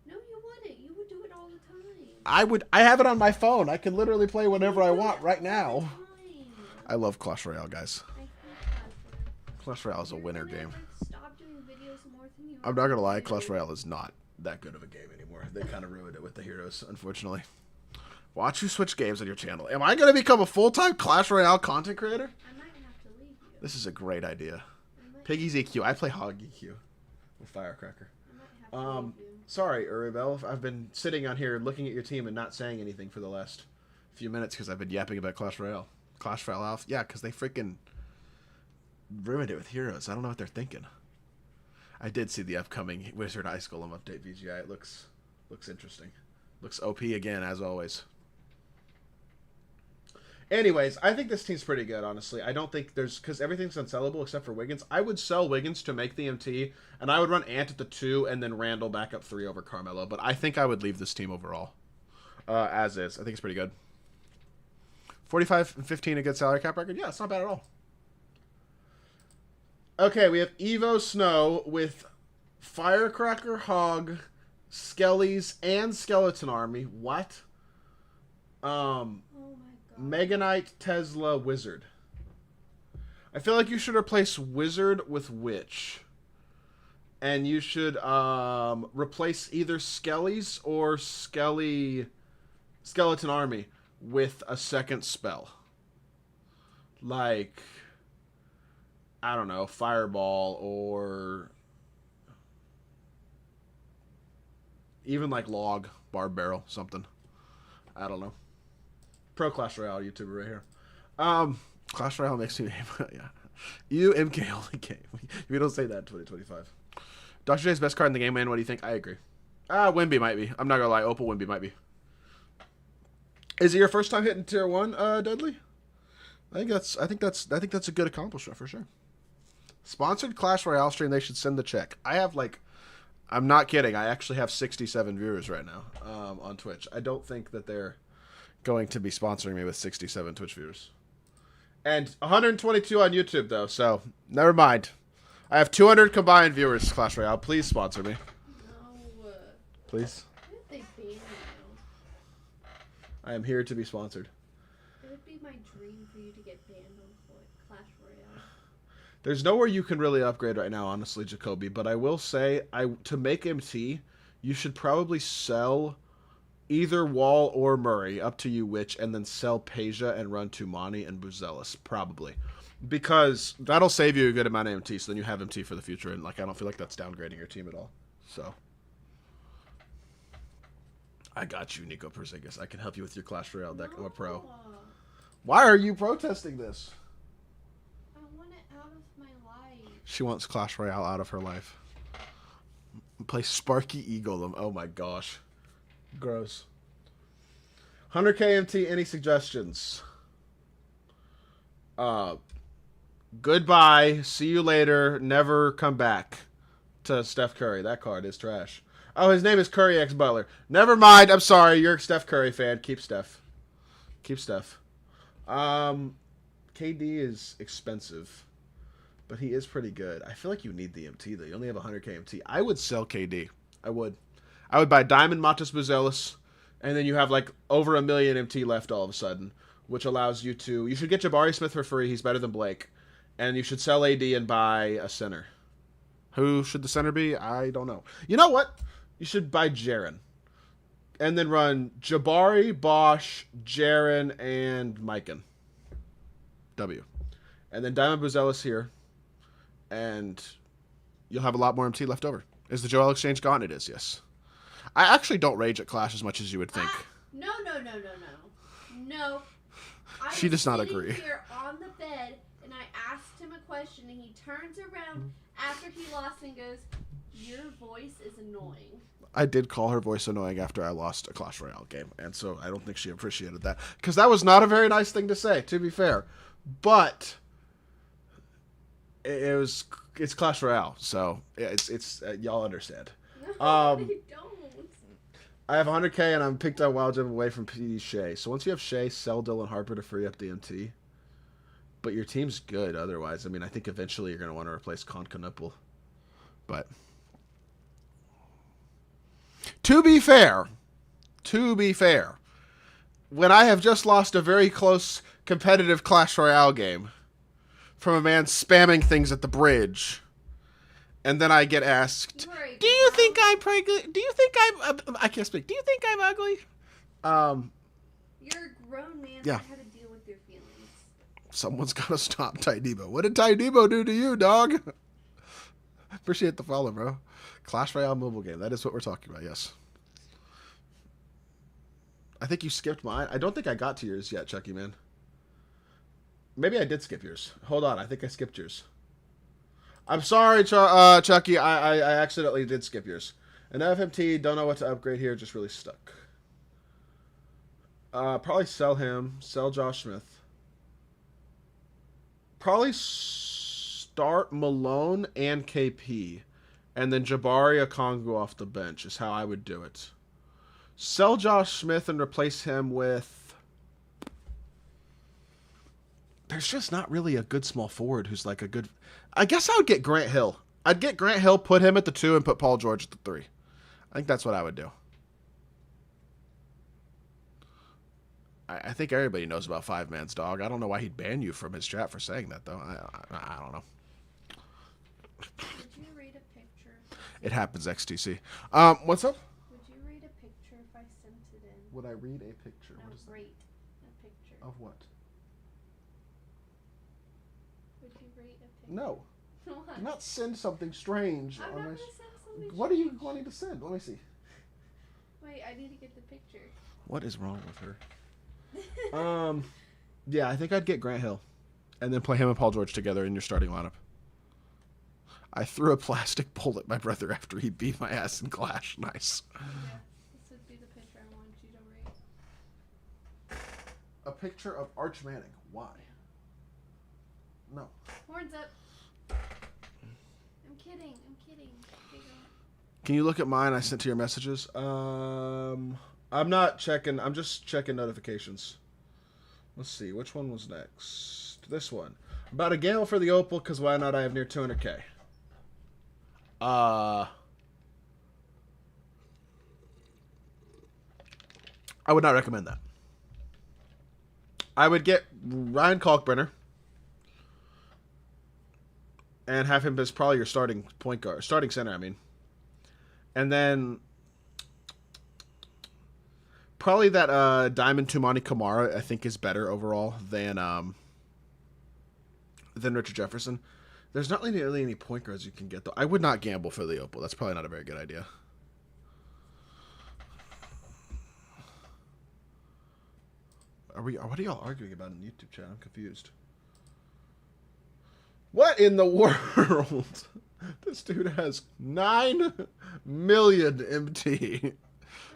No, you wouldn't. You would do it all the time. I would. I have it on my phone. I can literally play whenever I want right now. All the time. I love Clash Royale, guys. I hate Clash Clash Royale is a Royale. winner You're gonna, game. like, stop doing videos more than you I'm not gonna lie. already Clash do. Royale is not that good of a game anymore. They kind of ruined it with the heroes, unfortunately. Watch you switch games on your channel. Am I gonna become a full-time Clash Royale content creator? I might have to leave you. This is a great idea. I might, Piggy's EQ. I play Hog EQ with Firecracker. I might have to leave you. Sorry, Uribel. I've been sitting on here looking at your team and not saying anything for the last few minutes because I've been yapping about Clash Royale. Clash Royale. Yeah, because they freaking ruined it with heroes. I don't know what they're thinking. I did see the upcoming Wizard Ice Golem update VGI. It looks interesting. Looks OP again, as always. Anyways, I think this team's pretty good, honestly. I don't think there's... Because everything's unsellable except for Wiggins. I would sell Wiggins to make the MT, and I would run Ant at the 2 and then Randall back up 3 over Carmelo. But I think I would leave this team overall. As is. I think it's pretty good. 45 and 15 a good salary cap record? Yeah, it's not bad at all. Okay, we have Evo Snow with Firecracker, Hog, Skellies, and Skeleton Army. What? Oh my god. Mega Knight, Tesla, Wizard. I feel like you should replace Wizard with Witch. And you should replace either Skellies or Skeleton Army with a second spell. Like, I don't know, Fireball or even like Log, Barb Barrel, something. I don't know. Pro Clash Royale YouTuber right here. Clash Royale makes me yeah. You MK only game. We don't say that in 2025. Dr. J's best card in the game, man. What do you think? I agree. Wimby might be. I'm not gonna lie. Opal Wimby might be. Is it your first time hitting tier 1, Dudley? I think that's a good accomplishment for sure. Sponsored Clash Royale stream. They should send the check. I have I'm not kidding. I actually have 67 viewers right now on Twitch. I don't think that they're going to be sponsoring me with 67 Twitch viewers. And 122 on YouTube, though, so never mind. I have 200 combined viewers, Clash Royale. Please sponsor me. No. Please. Why did they ban you? I am here to be sponsored. It would be my dream for you to get banned on Clash Royale. There's nowhere you can really upgrade right now, honestly, Jacoby. But I will say, to make MT, you should probably sell either Wall or Murray, up to you which, and then sell Peja and run Tumani and Buzelis, probably. Because that'll save you a good amount of MT, so then you have MT for the future, and I don't feel like that's downgrading your team at all. So I got you, Nico Porzingis. I can help you with your Clash Royale deck. I'm a pro. Why are you protesting this? I want it out of my life. She wants Clash Royale out of her life. Play Sparky Eagle. Oh my gosh. Gross. 100k MT, any suggestions? Goodbye. See you later. Never come back. To Steph Curry. That card is trash. Oh, his name is Curry X Butler. Never mind. I'm sorry. You're a Steph Curry fan. Keep Steph. Keep Steph. KD is expensive. But he is pretty good. I feel like you need the MT, though. You only have 100k MT. I would sell KD. I would. I would buy Diamond Matas Buzelis, and then you have over 1 million MT left all of a sudden, which allows you to... You should get Jabari Smith for free. He's better than Blake. And you should sell AD and buy a center. Who should the center be? I don't know. You know what? You should buy Jaren. And then run Jabari, Bosch, Jaren, and Mikan. W. And then Diamond Buzelis here. And you'll have a lot more MT left over. Is the Joel exchange gone? It is, yes. I actually don't rage at Clash as much as you would think. No. No. She does not agree. I was sitting here on the bed, and I asked him a question, and he turns around after he lost and goes, "Your voice is annoying." I did call her voice annoying after I lost a Clash Royale game, and so I don't think she appreciated that. Because that was not a very nice thing to say, to be fair. But it's Clash Royale, so it's y'all understand. No, I don't. I have 100k, and I'm picked on Wild Gem away from PD Shea. So once you have Shea, sell Dylan Harper to free up the MT. But your team's good otherwise. I mean, I think eventually you're going to want to replace Concanipple. But to be fair, when I have just lost a very close competitive Clash Royale game from a man spamming things at the bridge, and then I get asked, "Do you think I'm pregnant? Do you think I can't speak. Do you think I'm ugly?" You're a grown man. Yeah. How to deal with your feelings. Someone's got to stop Ty Debo. What did Ty Debo do to you, dog? Appreciate the follow, bro. Clash Royale mobile game. That is what we're talking about, yes. I think you skipped mine. I don't think I got to yours yet, Chucky, man. Maybe I did skip yours. Hold on. I think I skipped yours. I'm sorry, Chucky. I accidentally did skip yours. An FMT, don't know what to upgrade here. Just really stuck. Probably sell him. Sell Josh Smith. Probably start Malone and KP. And then Jabari Okongu off the bench is how I would do it. Sell Josh Smith and replace him with... There's just not really a good small forward who's like a good... I guess I would get Grant Hill. I'd get Grant Hill, put him at the 2, and put Paul George at the 3. I think that's what I would do. I think everybody knows about 5-man's dog. I don't know why he'd ban you from his chat for saying that, though. I don't know. Would you read a picture? It happens, XTC. What's up? Would you read a picture if I sent it in? Would I read a picture? No, What is that? rate a picture. Of what? Would you rate a picture? No. What? Do not send something strange. I'm on not my going to send something What are you strange. wanting to send? Let me see. Wait, I need to get the picture. What is wrong with her? Yeah, I think I'd get Grant Hill, and then play him and Paul George together in your starting lineup. I threw a plastic bowl at my brother after he beat my ass in Clash. Nice. Yeah, this would be the picture I wanted you to rate. A picture of Arch Manning. Why? No. Horns up. I'm kidding. I'm kidding. Okay, go ahead. Can you look at mine I sent to your messages? I'm not checking. I'm just checking notifications. Let's see. Which one was next? This one. About a gamble for the Opal, because why not? I have near 200k. I would not recommend that. I would get Ryan Kalkbrenner and have him as probably your starting point guard, starting center, I mean. And then probably that Diamond Tumani Kamara I think is better overall than Richard Jefferson. There's not really any point guards you can get, though. I would not gamble for the Opal. That's probably not a very good idea. What are y'all arguing about in the YouTube chat? I'm confused. What in the world? This dude has 9 million MT.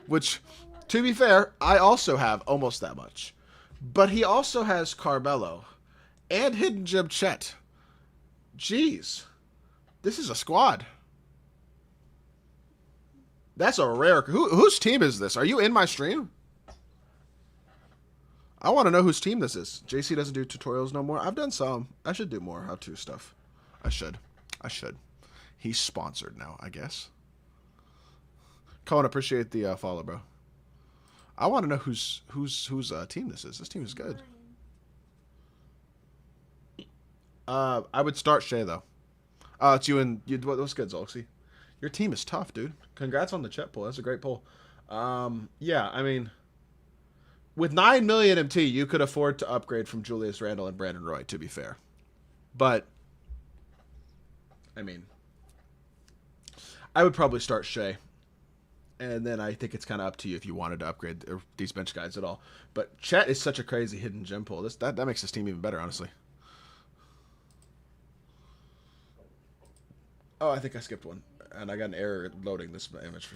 Which, to be fair, I also have almost that much. But he also has Carmelo and Hidden Gem Chet. Jeez. This is a squad. That's a rare... Whose team is this? Are you in my stream? I want to know whose team this is. JC doesn't do tutorials no more. I've done some. I should do more how-to stuff. I should. He's sponsored now, I guess. Colin, appreciate the follow, bro. I want to know whose team this is. This team is good. I would start Shea, though. It's you and... What's good, Zolxy? Your team is tough, dude. Congrats on the chat poll. That's a great poll. Yeah, I mean... With 9 million MT, you could afford to upgrade from Julius Randle and Brandon Roy, to be fair. But, I mean, I would probably start Shea. And then I think it's kind of up to you if you wanted to upgrade these bench guys at all. But Chet is such a crazy hidden gem pool. That makes this team even better, honestly. Oh, I think I skipped one. And I got an error loading this image for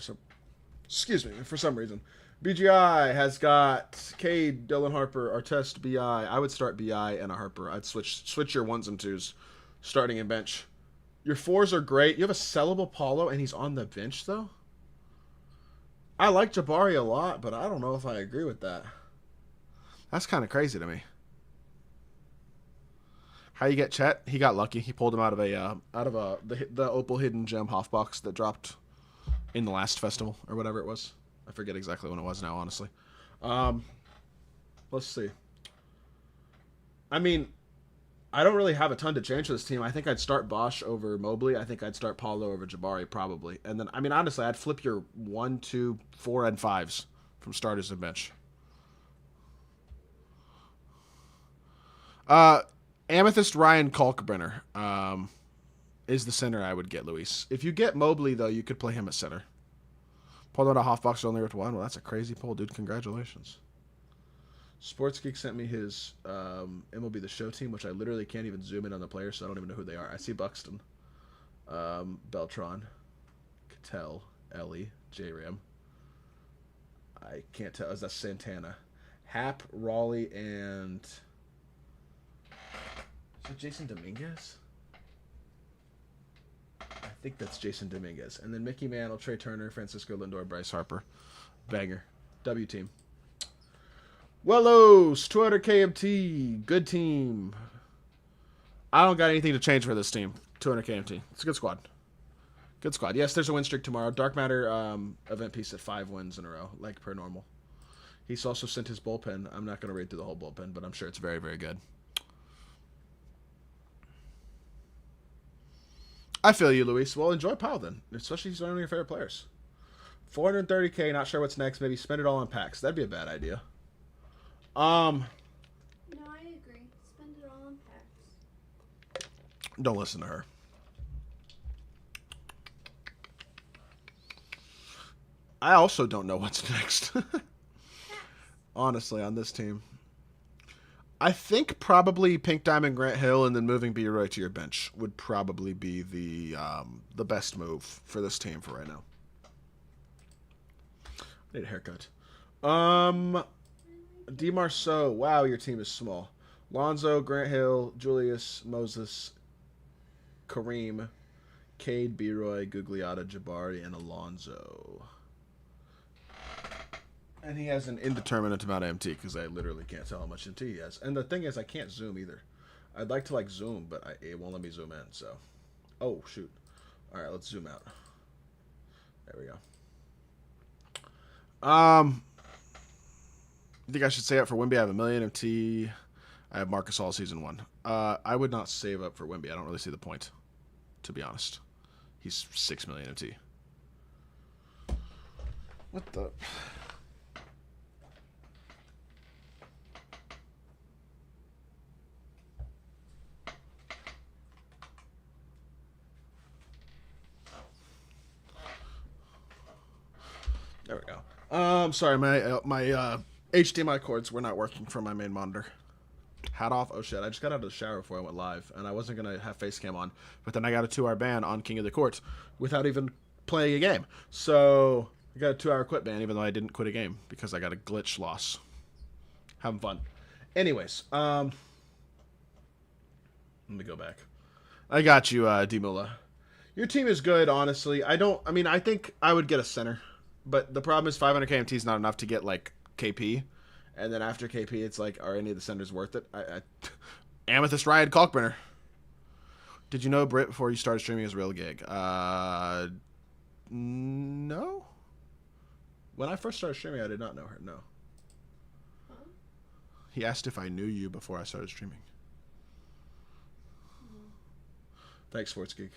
some reason. BGI has got Cade, Dylan Harper, Artest, BI. I would start BI and a Harper. I'd switch your 1s and 2s, starting and bench. Your 4s are great. You have a sellable Paulo, and he's on the bench, though? I like Jabari a lot, but I don't know if I agree with that. That's kind of crazy to me. How you get Chet? He got lucky. He pulled him out of the Opal Hidden Gem Hoff box that dropped in the last festival or whatever it was. I forget exactly when it was now, honestly. Um, let's see. I mean, I don't really have a ton to change for this team. I think I'd start Bosch over Mobley. I think I'd start Paulo over Jabari probably. And then, I mean, honestly, I'd flip your 1, 2, 4, and 5s from starters and bench. Amethyst Ryan Kalkbrenner is the center I would get, Luis. If you get Mobley, though, you could play him at center. Pulled out a Hoffbox only with 1. Well, that's a crazy pull, dude. Congratulations. Sports Geek sent me his MLB The Show team, which I literally can't even zoom in on the players, so I don't even know who they are. I see Buxton, Beltran, Cattell, Ellie, J-Ram. I can't tell. Is that Santana? Hap, Raleigh, and... Is it Jason Dominguez? I think that's Jason Dominguez. And then Mickey Mantle, Trey Turner, Francisco Lindor, Bryce Harper. Banger. W team. Wellos, 200 KMT. Good team. I don't got anything to change for this team. 200 KMT. It's a good squad. Good squad. Yes, there's a win streak tomorrow. Dark Matter event piece at 5 wins in a row, like per normal. He's also sent his bullpen. I'm not going to read through the whole bullpen, but I'm sure it's very, very good. I feel you, Luis. Well, enjoy Powell then, especially if he's one of your favorite players. 430K, not sure what's next. Maybe spend it all on packs. That'd be a bad idea. No, I agree. Spend it all on packs. Don't listen to her. I also don't know what's next. Honestly, on this team. I think probably Pink Diamond Grant Hill and then moving B. Roy to your bench would probably be the best move for this team for right now. I need a haircut. DeMarceau. Wow, your team is small. Lonzo, Grant Hill, Julius, Moses, Kareem, Cade, B. Roy, Gugliotta, Jabari, and Alonzo. And he has an indeterminate amount of MT because I literally can't tell how much MT he has. And the thing is, I can't zoom either. I'd like to zoom, but it won't let me zoom in. So, oh shoot! All right, let's zoom out. There we go. I think I should save up for Wemby. I have 1 million MT. I have Marcus all season 1. I would not save up for Wemby. I don't really see the point, to be honest. He's 6 million MT. What the? There we go. Sorry, my HDMI cords were not working from my main monitor. Hat off. Oh shit! I just got out of the shower before I went live, and I wasn't gonna have face cam on, but then I got a 2-hour ban on King of the Court without even playing a game. So I got a 2-hour quit ban, even though I didn't quit a game because I got a glitch loss. Having fun. Anyways, let me go back. I got you, D-Mula. Your team is good, honestly. I think I would get a center. But the problem is 500 KMT is not enough to get, KP. And then after KP, it's are any of the centers worth it? Amethyst Ryan Kalkbrenner. Did you know Britt before you started streaming as a real gig? No. When I first started streaming, I did not know her. No. Huh? He asked if I knew you before I started streaming. Thanks, Sports Geek.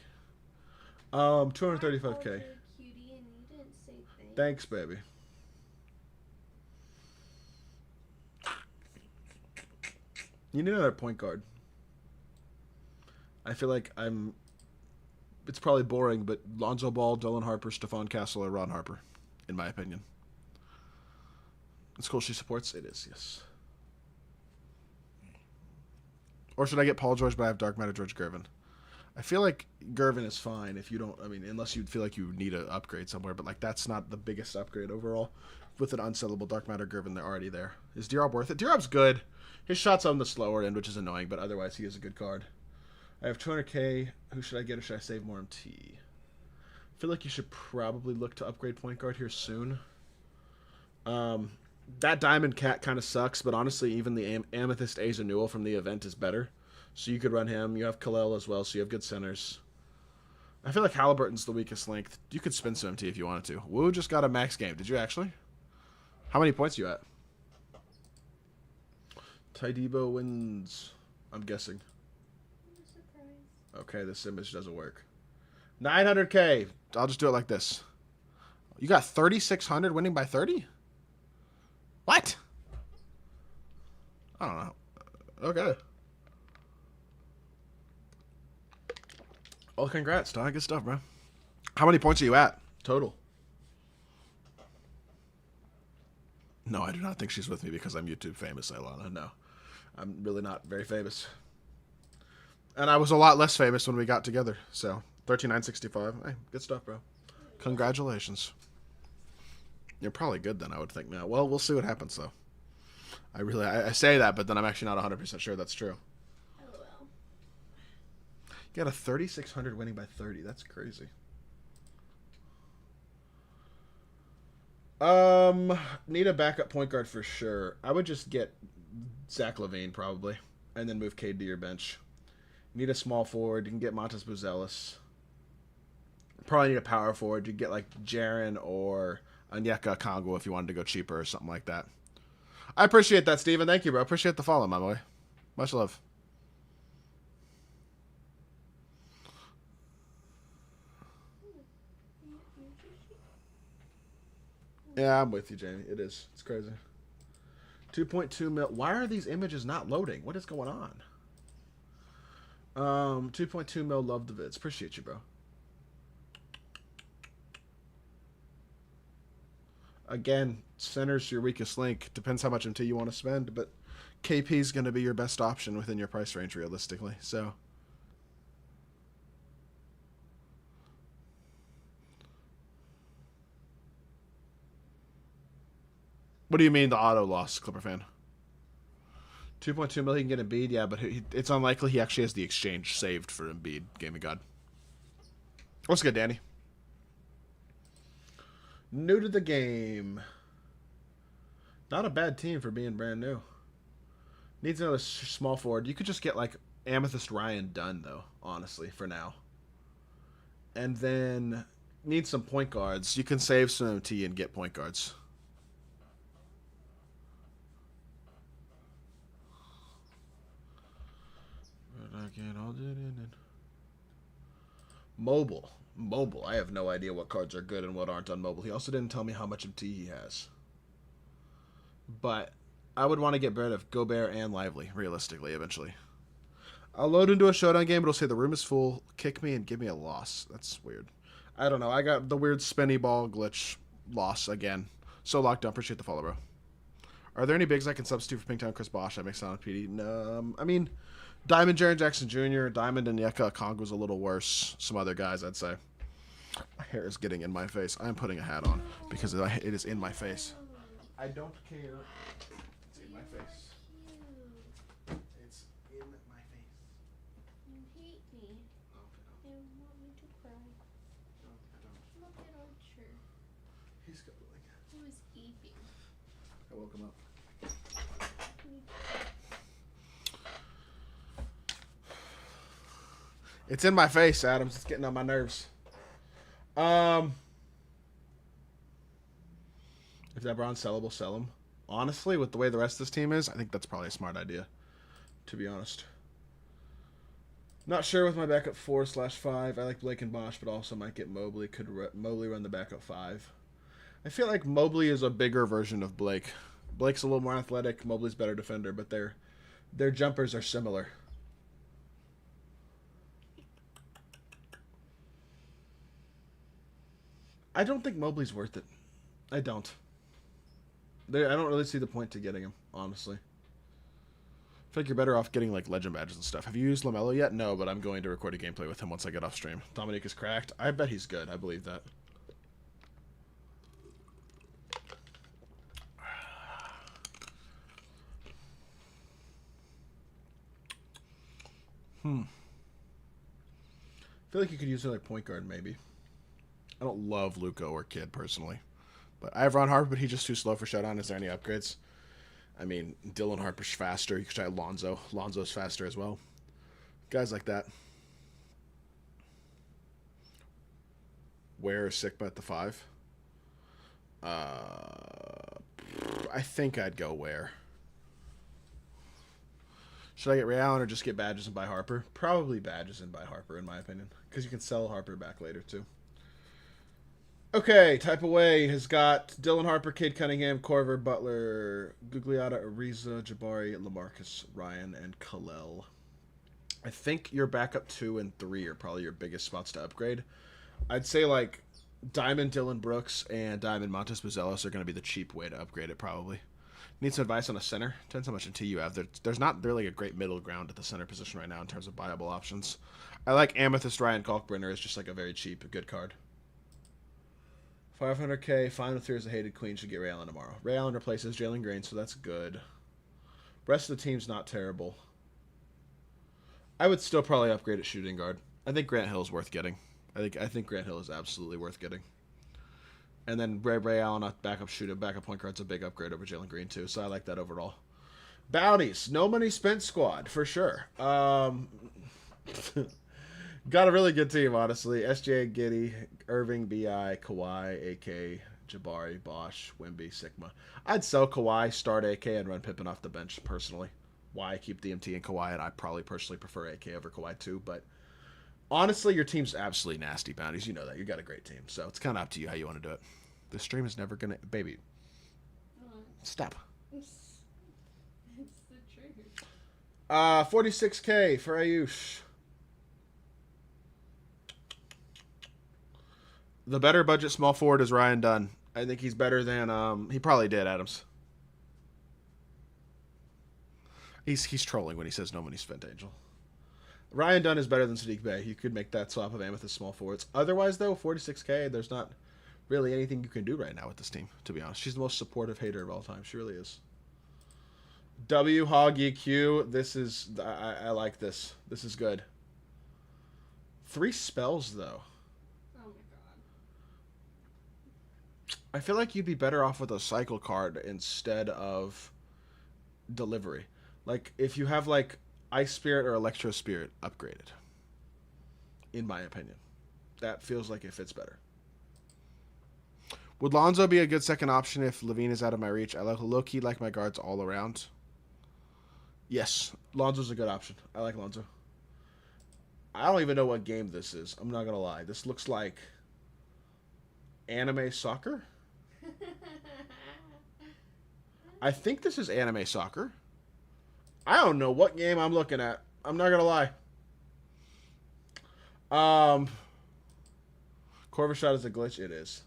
235K. Thanks, baby. You need another point guard. I feel like it's probably boring, but Lonzo Ball, Dylan Harper, Stephon Castle, or Ron Harper, in my opinion. It's cool she supports. It is, yes. Or should I get Paul George, but I have Dark Matter George Gervin? I feel like Gervin is fine if you don't, unless you feel like you need an upgrade somewhere, but that's not the biggest upgrade overall. With an unsellable Dark Matter Gervin, they're already there. Is D-Rob worth it? D-Rob's good. His shot's on the slower end, which is annoying, but otherwise he is a good card. I have 200K. Who should I get, or should I save more MT? I feel like you should probably look to upgrade point guard here soon. That Diamond Cat kind of sucks, but honestly, even the Amethyst Aza Newell from the event is better. So you could run him. You have Kalel as well, so you have good centers. I feel like Halliburton's the weakest link. You could spin some MT if you wanted to. Wu just got a max game. Did you actually? How many points are you at? Tydebo wins. I'm guessing. Okay, this image doesn't work. 900K. I'll just do it like this. You got 3,600 winning by 30? What? I don't know. Okay. Well, congrats, Todd. Good stuff, bro. How many points are you at total? No, I do not think she's with me because I'm YouTube famous, Ilana. No. I'm really not very famous. And I was a lot less famous when we got together. So, 13,965. Hey, good stuff, bro. Congratulations. You're probably good then, I would think now. Well, we'll see what happens, though. I say that, but then I'm actually not 100% sure that's true. LOL. You got a 3,600 winning by 30. That's crazy. Need a backup point guard for sure. I would just get Zach LaVine probably, and then move Cade to your bench. Need a small forward. You can get Montes Buzelis. Probably need a power forward. You can get like Jaren or Onyeka Okongwu if you wanted to go cheaper or something like that. I appreciate that, Steven. Thank you, bro. Appreciate the follow, my boy. Much love. Yeah, I'm with you, Jamie. It is. It's crazy. 2.2 mil. Why are these images not loading? What is going on? 2.2 mil. Love the vids. Appreciate you, bro. Again, center's your weakest link. Depends how much MT you want to spend, but KP is going to be your best option within your price range, realistically. So, what do you mean the auto loss, Clipper fan? 2.2 million can get Embiid, yeah, but it's unlikely he actually has the exchange saved for Embiid. Game of God. What's good, Danny? New to the game. Not a bad team for being brand new. Needs another small forward. You could just get like Amethyst Ryan done though, honestly, for now. And then need some point guards. You can save some MT and get point guards. Mobile. I have no idea what cards are good and what aren't on mobile. He also didn't tell me how much MT he has. But I would want to get rid of Gobert and Lively, realistically, eventually. I'll load into a showdown game. It'll say the room is full. Kick me and give me a loss. That's weird. I don't know. I got the weird spinny ball glitch loss again. So locked up. Appreciate the follow, bro. Are there any bigs I can substitute for Pinktown Chris Bosh? That makes sense on PD. No, I mean, Diamond Jaren Jackson Jr., Diamond and Onyeka Okongwu's a little worse. Some other guys, I'd say. My hair is getting in my face. I'm putting a hat on because it is in my face. I don't care. It's in my face. It's in my face. You hate me. No, I don't. You want me to cry. No, I don't. Look at Archer. He's cuddling. He was eating. I woke him up. It's in my face, Adams. It's getting on my nerves. If that Bron's sellable, sell him. Honestly, with the way the rest of this team is, I think that's probably a smart idea, to be honest. Not sure with my backup 4/5. I like Blake and Bosch, but also might get Mobley. Could Mobley run the backup 5? I feel like Mobley is a bigger version of Blake. Blake's a little more athletic. Mobley's better defender, but their jumpers are similar. I don't think Mobley's worth it. I don't. I don't really see the point to getting him, honestly. I feel like you're better off getting like legend badges and stuff. Have you used LaMelo yet? No, but I'm going to record a gameplay with him once I get off stream. Dominique is cracked. I bet he's good. I believe that. I feel like you could use another point guard, maybe. I don't love Luka or Kid, personally. But I have Ron Harper, but he's just too slow for shutdown. Is there any upgrades? I mean, Dylan Harper's faster. You could try Lonzo. Lonzo's faster as well. Guys like that. Where is Sigma at the 5? I think I'd go where. Should I get Ray Allen or just get Badges and buy Harper? Probably Badges and buy Harper, in my opinion. Because you can sell Harper back later, too. Okay, Type Away has got Dylan Harper, Cade Cunningham, Corver, Butler, Gugliotta, Ariza, Jabari, LaMarcus, Ryan, and Kalel. I think your backup 2 and 3 are probably your biggest spots to upgrade. I'd say, like, Diamond Dylan Brooks and Diamond Montes Buzelos are going to be the cheap way to upgrade it, probably. Need some advice on a center? Depends how much NT you have. There's not really a great middle ground at the center position right now in terms of viable options. I like Amethyst Ryan Kalkbrenner as just like a very cheap, good card. 500k, fine with Fear as a Hated Queen, should get Ray Allen tomorrow. Ray Allen replaces Jalen Green, so that's good. Rest of the team's not terrible. I would still probably upgrade at shooting guard. I think Grant Hill is worth getting. I think Grant Hill is absolutely worth getting. And then Ray Allen, backup shooter, backup point guard's a big upgrade over Jalen Green too. So I like that overall. Bounties, no money spent squad for sure. Got a really good team, honestly. SJ, Giddy, Irving, Bi, Kawhi, AK, Jabari, Bosch, Wemby, Sigma. I'd sell Kawhi, start AK, and run Pippen off the bench personally. Why keep DMT and Kawhi? And I probably personally prefer AK over Kawhi too, but. Honestly, your team's absolutely nasty, Bounties. You know that. You got a great team. So it's kind of up to you how you want to do it. This stream is never going to... Baby. Stop. It's the truth. 46k for Ayush. The better budget small forward is Ryan Dunn. I think he's better than... he probably did, Adams. He's trolling when he says no money spent, Angel. Ryan Dunn is better than Sadiq Bey. You could make that swap of Amethyst small forwards. Otherwise, though, 46k, there's not really anything you can do right now with this team, to be honest. She's the most supportive hater of all time. She really is. W Hog EQ. This is... I like this. This is good. 3 spells, though. Oh, my God. I feel like you'd be better off with a cycle card instead of delivery. Like, if you have, like... Ice Spirit or Electro Spirit upgraded, in my opinion. That feels like it fits better. Would Lonzo be a good second option if Levine is out of my reach? I low-key like my guards all around. Yes, Lonzo's a good option. I like Lonzo. I don't even know what game this is. I'm not going to lie. This looks like anime soccer. I think this is anime soccer. I don't know what game I'm looking at. I'm not going to lie. Corver shot is a glitch. It is.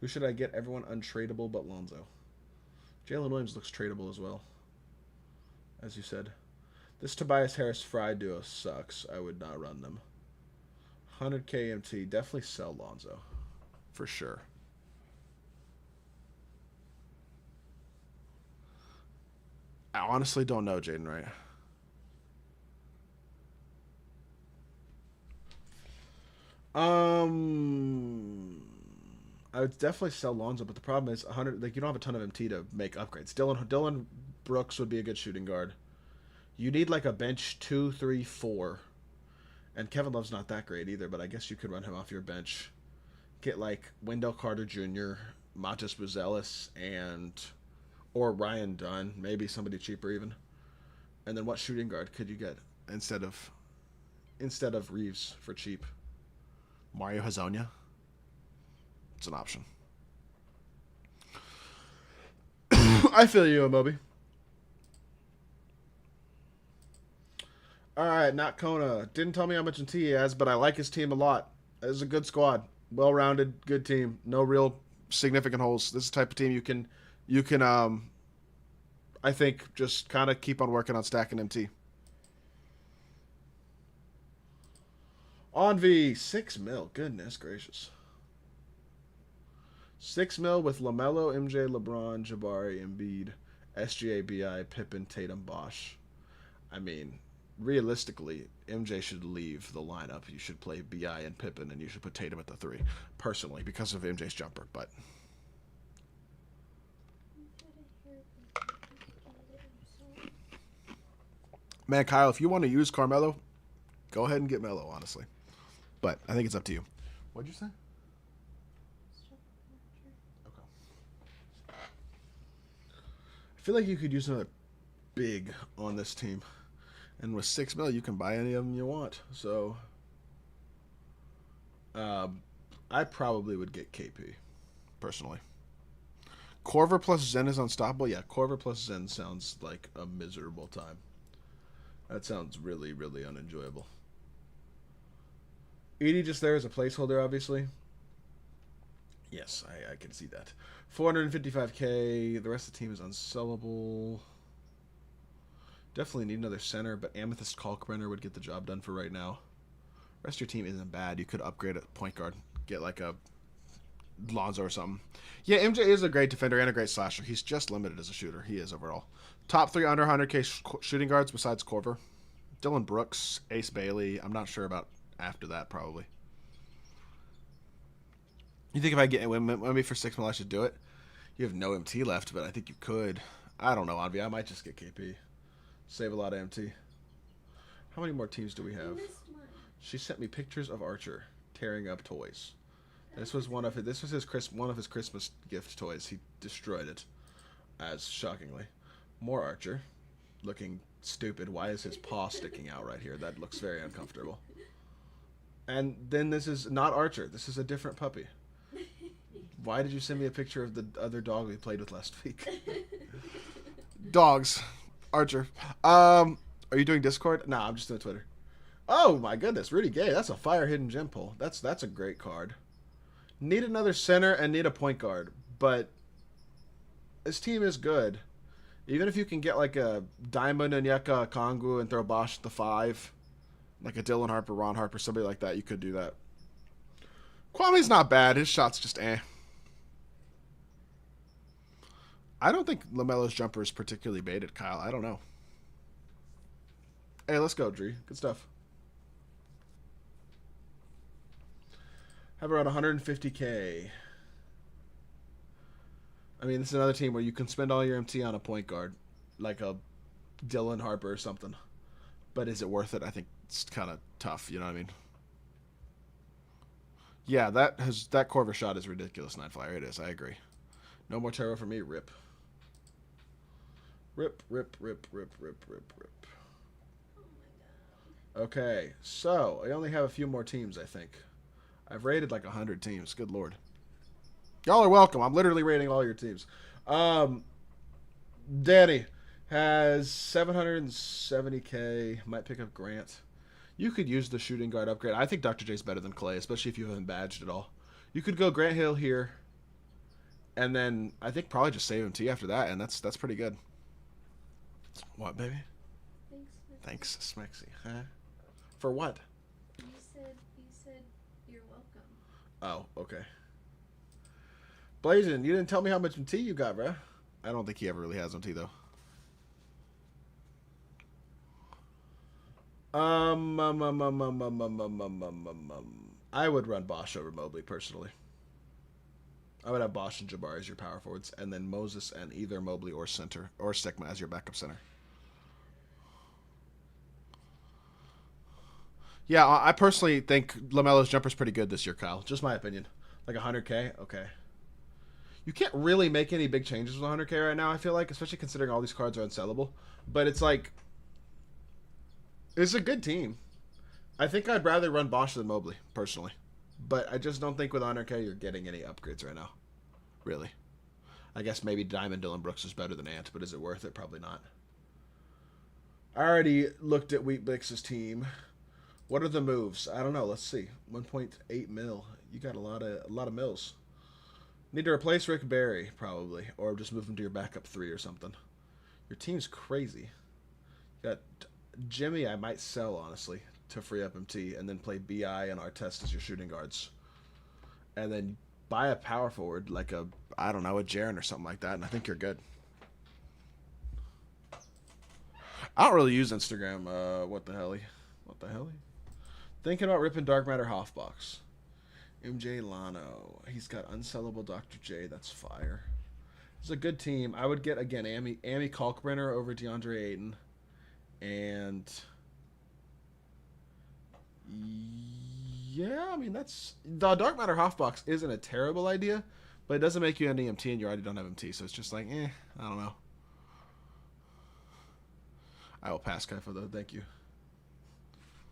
Who should I get? Everyone untradeable but Lonzo. Jalen Williams looks tradable as well. As you said. This Tobias Harris Fry duo sucks. I would not run them. 100k MT. Definitely sell Lonzo. For sure. I honestly don't know, Jaden Wright. I would definitely sell Lonzo, but the problem is 100. Like you don't have a ton of MT to make upgrades. Dylan Brooks would be a good shooting guard. You need like a bench 2, 3, 4, and Kevin Love's not that great either. But I guess you could run him off your bench. Get like Wendell Carter Jr., Montes Buzelos, or Ryan Dunn, maybe somebody cheaper even. And then what shooting guard could you get instead of Reeves for cheap? Mario Hazonia? It's an option. I feel you, Moby. All right, not Kona. Didn't tell me how much in T he has, but I like his team a lot. It's a good squad. Well-rounded, good team. No real significant holes. This is the type of team you can I think just kind of keep on working on stacking MT. On V, 6 mil. Goodness gracious. 6 mil with LaMelo, MJ, LeBron, Jabari, Embiid, SGA, BI, Pippen, Tatum, Bosch. I mean, realistically, MJ should leave the lineup. You should play BI and Pippen, and you should put Tatum at the 3, personally, because of MJ's jumper. But Man, Kyle, if you want to use Carmelo, go ahead and get Melo, honestly. But I think it's up to you. What'd you say? Okay. I feel like you could use another big on this team. And with 6 mil, you can buy any of them you want. So, I probably would get KP, personally. Corver plus Zen is unstoppable? Yeah, Corver plus Zen sounds like a miserable time. That sounds really, really unenjoyable. Edie just there as a placeholder, obviously. Yes, I can see that. 455k. The rest of the team is unsellable. Definitely need another center, but Amethyst Kalkbrenner would get the job done for right now. Rest of your team isn't bad. You could upgrade at point guard. Get like a Lonzo or something. Yeah, MJ is a great defender and a great slasher. He's just limited as a shooter. He is overall. Top 3 under 100k shooting guards besides Corver. Dylan Brooks, Ace Bailey. I'm not sure about after that, probably. You think if I get maybe for 6 mil I should do it? You have no MT left, but I think you could. I don't know, Envy. I might just get KP. Save a lot of MT. How many more teams do we have? She sent me pictures of Archer tearing up toys. This was one of his Christmas gift toys. He destroyed it, as shockingly. More Archer, looking stupid. Why is his paw sticking out right here? That looks very uncomfortable. And then this is not Archer. This is a different puppy. Why did you send me a picture of the other dog we played with last week? Dogs. Archer. Are you doing Discord? Nah, I'm just doing Twitter. Oh my goodness, Rudy Gay. That's a fire hidden gem pull. That's a great card. Need another center and need a point guard, but this team is good. Even if you can get like a Diamond Onyeka Okongwu and throw Bosch at the 5, like a Dylan Harper, Ron Harper, somebody like that, you could do that. Kwame's not bad. His shot's just eh. I don't think LaMelo's jumper is particularly baited, Kyle. I don't know. Hey, let's go, Dree. Good stuff. Have around 150k. I mean, this is another team where you can spend all your MT on a point guard, like a Dylan Harper or something. But is it worth it? I think it's kind of tough. You know what I mean? Yeah, that Corver shot is ridiculous, Night Flyer. It is. I agree. No more tarot for me. Rip. Rip, rip, rip, rip, rip, rip, rip. Oh my god. Okay, so I only have a few more teams, I think. I've rated like 100 teams. Good lord. Y'all are welcome. I'm literally rating all your teams. Danny has 770k. Might pick up Grant. You could use the shooting guard upgrade. I think Dr. J's better than Clay, especially if you haven't badged at all. You could go Grant Hill here, and then I think probably just save MT after that, and that's pretty good. What, baby? Thanks, Smexy. Huh? For what? You said you're welcome. Oh, okay. Blazin', you didn't tell me how much MT you got, bruh. I don't think he ever really has MT, though. I would run Bosch over Mobley, personally. I would have Bosch and Jabbar as your power forwards, and then Moses and either Mobley or center, or Stigma as your backup center. Yeah, I personally think LaMelo's jumper's pretty good this year, Kyle. Just my opinion. Like 100k? Okay. You can't really make any big changes with 100k right now, I feel like, especially considering all these cards are unsellable. But it's like, it's a good team. I think I'd rather run Bosch than Mobley, personally. But I just don't think with 100k you're getting any upgrades right now. Really. I guess maybe Diamond Dylan Brooks is better than Ant, but is it worth it? Probably not. I already looked at Wheat Bix's team. What are the moves? I don't know. Let's see. 1.8 mil. You got a lot of mils. Need to replace Rick Barry, probably. Or just move him to your backup 3 or something. Your team's crazy. You got Jimmy, I might sell, honestly, to free up MT, and then play BI and Artest as your shooting guards. And then buy a power forward, like a, I don't know, a Jaren or something like that, and I think you're good. I don't really use Instagram. What the hell? Thinking about ripping Dark Matter Hoffbox. MJ Lano. He's got unsellable Dr. J. That's fire. It's a good team. I would get, again, Amy Kalkbrenner over DeAndre Ayton. And yeah, I mean, that's the Dark Matter Hoffbox isn't a terrible idea, but it doesn't make you an EMT and you already don't have MT, so it's just like, I don't know. I will pass Kaifa though, thank you.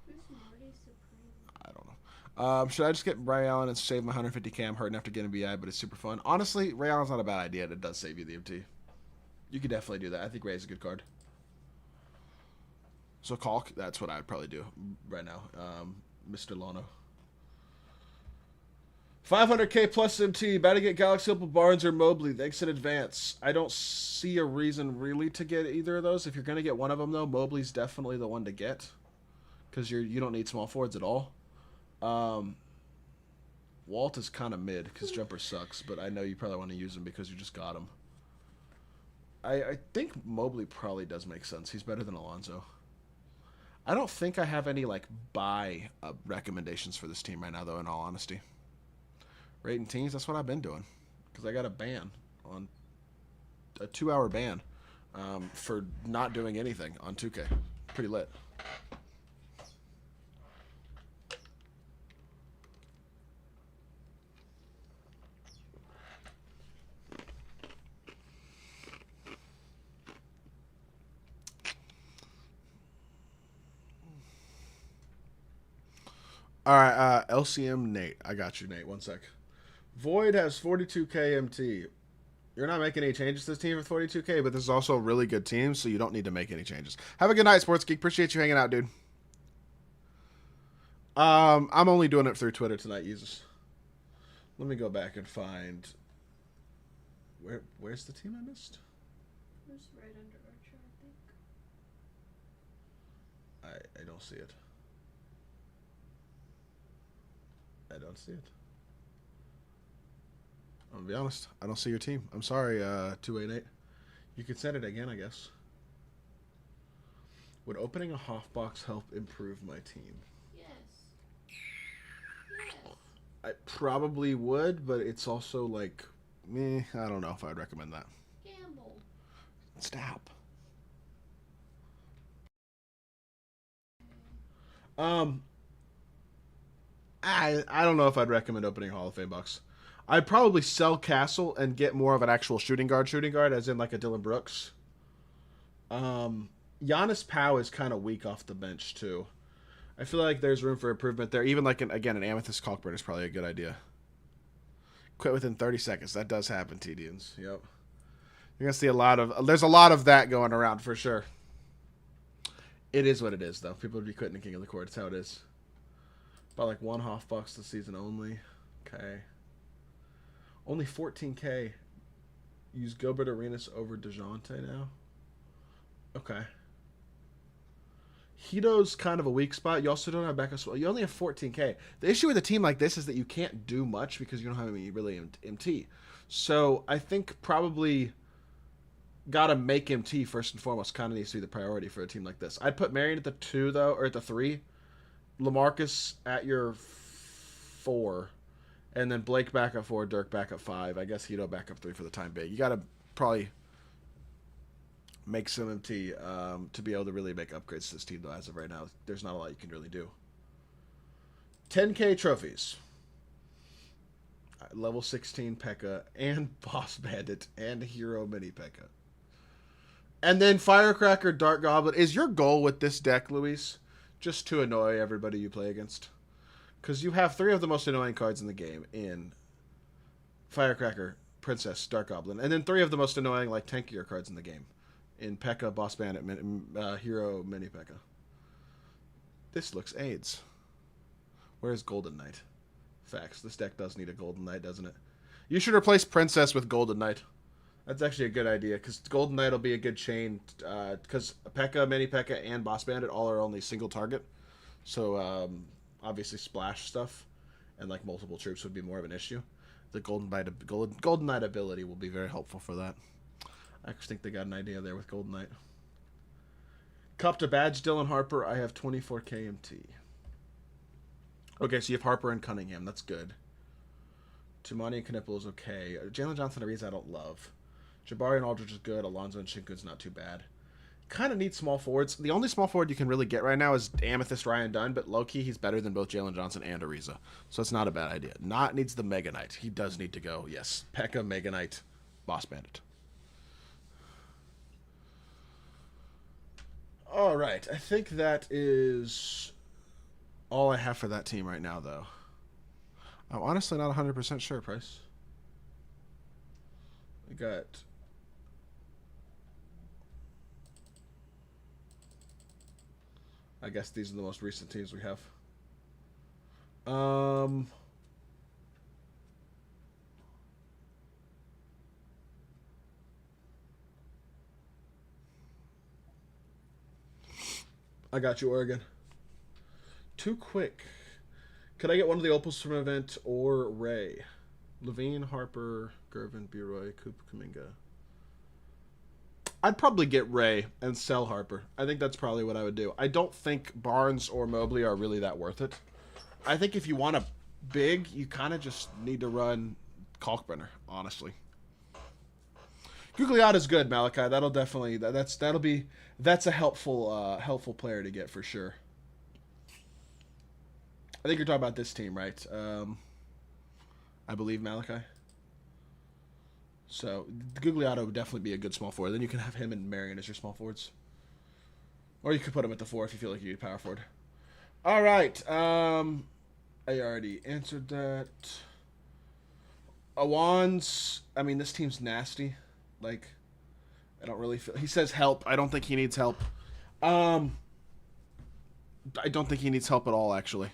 Who's Marty Supreme? I don't know. Should I just get Ray Allen and save my 150k? I'm hurting after getting BI, but it's super fun. Honestly, Ray Allen's not a bad idea, and it does save you the MT. You could definitely do that. I think Ray's a good card. So Calc, that's what I'd probably do right now. Mr. Lono. 500k plus MT. About to get Galaxy Opal Barnes or Mobley. Thanks in advance. I don't see a reason really to get either of those. If you're going to get one of them, though, Mobley's definitely the one to get. Because you don't need small forwards at all. Walt is kind of mid because jumper sucks. But I know you probably want to use him because you just got him. I think Mobley probably does make sense. He's better than Alonzo. I don't think I have any like buy recommendations for this team right now, though, in all honesty. Rating teams, that's what I've been doing. Because I got a ban on a 2-hour ban for not doing anything on 2K. Pretty lit. All right, LCM Nate. I got you, Nate. One sec. Void has 42k MT. You're not making any changes to this team for 42k, but this is also a really good team, so you don't need to make any changes. Have a good night, Sports Geek. Appreciate you hanging out, dude. I'm only doing it through Twitter tonight, Jesus. Let me go back and find... Where's the team I missed? It was right under Archer, I think. I don't see it. I don't see it. I'm gonna be honest. I don't see your team. I'm sorry, 288. You could send it again, I guess. Would opening a Hoffbox help improve my team? Yes. I probably would, but it's also like, I don't know if I'd recommend that. Gamble. Stop. I don't know if I'd recommend opening Hall of Fame box. I'd probably sell Castle and get more of an actual shooting guard, as in like a Dylan Brooks. Giannis Powell is kind of weak off the bench too. I feel like there's room for improvement there. Even like an Amethyst Caulkburn is probably a good idea. Quit within 30 seconds. That does happen, TDNs. Yep. You're gonna see there's a lot of that going around for sure. It is what it is, though. People would be quitting the King of the Court. It's how it is. About like one Hoffbox this season only. Okay. Only 14k. Use Gilbert Arenas over DeJounte now. Okay. Hito's kind of a weak spot. You also don't have backup. You only have 14k. The issue with a team like this is that you can't do much because you don't have any really MT. So I think probably got to make MT first and foremost. Kind of needs to be the priority for a team like this. I'd put Marion at the 2, though, or at the 3. LaMarcus at your 4. And then Blake back up 4, Dirk back up 5. I guess Hito back up 3 for the time being. You got to probably make some MT to be able to really make upgrades to this team, though. As of right now, there's not a lot you can really do. 10k trophies. Level 16 P.E.K.K.A. and Boss Bandit and Hero Mini P.E.K.K.A. And then Firecracker Dark Goblin. Is your goal with this deck, Luis, just to annoy everybody you play against? Because you have 3 of the most annoying cards in the game in Firecracker, Princess, Dark Goblin, and then 3 of the most annoying, like, tankier cards in the game in P.E.K.K.A, Boss Bandit, Hero, Mini P.E.K.K.A. This looks AIDS. Where's Golden Knight? Facts. This deck does need a Golden Knight, doesn't it? You should replace Princess with Golden Knight. That's actually a good idea, because Golden Knight will be a good chain, because P.E.K.K.A, Mini P.E.K.K.A, and Boss Bandit all are only single target. So, obviously splash stuff and like multiple troops would be more of an issue. The Golden Knight ability will be very helpful for that. I actually think they got an idea there with Golden Knight. Cup to badge Dylan Harper. I have 24k MT. Okay, so you have Harper and Cunningham. That's good. Tumani and Knipple is okay. Jalen Johnson Ariza I don't love. Jabari and Aldridge is good. Alonzo and Shinkun's not too bad. kind of need small forwards. The only small forward you can really get right now is Amethyst Ryan Dunn, but low-key, he's better than both Jalen Johnson and Ariza. So it's not a bad idea. Not needs the Mega Knight. He does need to go. Yes. Pekka, Mega Knight, Boss Bandit. All right. I think that is all I have for that team right now, though. I'm honestly not 100% sure, Price. We got... I guess these are the most recent teams we have. I got you, Oregon. Too quick. Could I get one of the opals from event or Ray? Levine, Harper, Gervin, B-Roy, Coop, Kuminga. I'd probably get Ray and sell Harper. I think that's probably what I would do. I don't think Barnes or Mobley are really that worth it. I think if you want a big, you kind of just need to run Kalkbrenner, honestly. Gugliotta's good, Malachi. That'll definitely that's a helpful player to get for sure. I think you're talking about this team, right? I believe Malachi. So Gugliotta would definitely be a good small forward. Then you can have him and Marion as your small forwards, or you could put him at the 4 if you feel like you need power forward. All right. I already answered that. Awan's. I mean, this team's nasty. Like, I don't really feel. He says help. I don't think he needs help. I don't think he needs help at all, actually.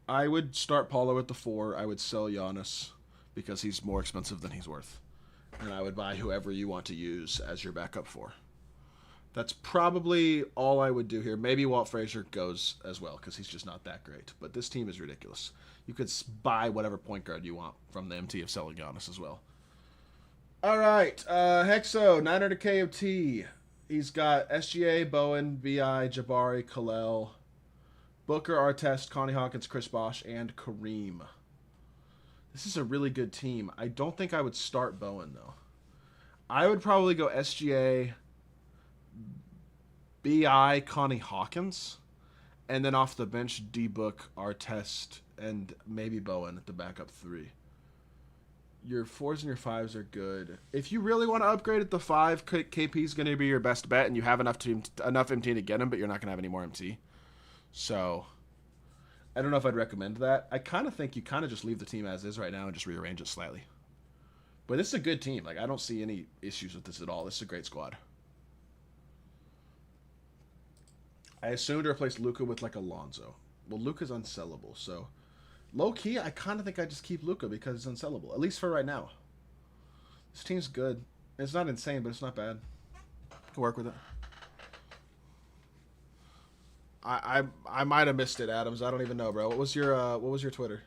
I would start Paulo at the 4. I would sell Giannis because he's more expensive than he's worth. And I would buy whoever you want to use as your backup 4. That's probably all I would do here. Maybe Walt Frazier goes as well because he's just not that great. But this team is ridiculous. You could buy whatever point guard you want from the MT of selling Giannis as well. All right. Hexo, 900 KOT. He's got SGA, Bowen, BI, Jabari, Kalel, Booker, Artest, Connie Hawkins, Chris Bosh, and Kareem. This is a really good team. I don't think I would start Bowen, though. I would probably go SGA, BI, Connie Hawkins, and then off the bench, D-Book, Artest, and maybe Bowen at the backup 3. Your 4s and your 5s are good. If you really want to upgrade at the 5, KP is going to be your best bet, and you have enough MT to get him, but you're not going to have any more MT. So, I don't know if I'd recommend that. I kind of think you kind of just leave the team as is right now and just rearrange it slightly. But this is a good team. Like, I don't see any issues with this at all. This is a great squad. I assumed to replace Luka with, like, Alonzo. Well, Luka's unsellable, so low-key, I kind of think I just keep Luka because it's unsellable, at least for right now. This team's good. It's not insane, but it's not bad. Can work with it. I might have missed it, Adams. I don't even know, bro. What was your Twitter?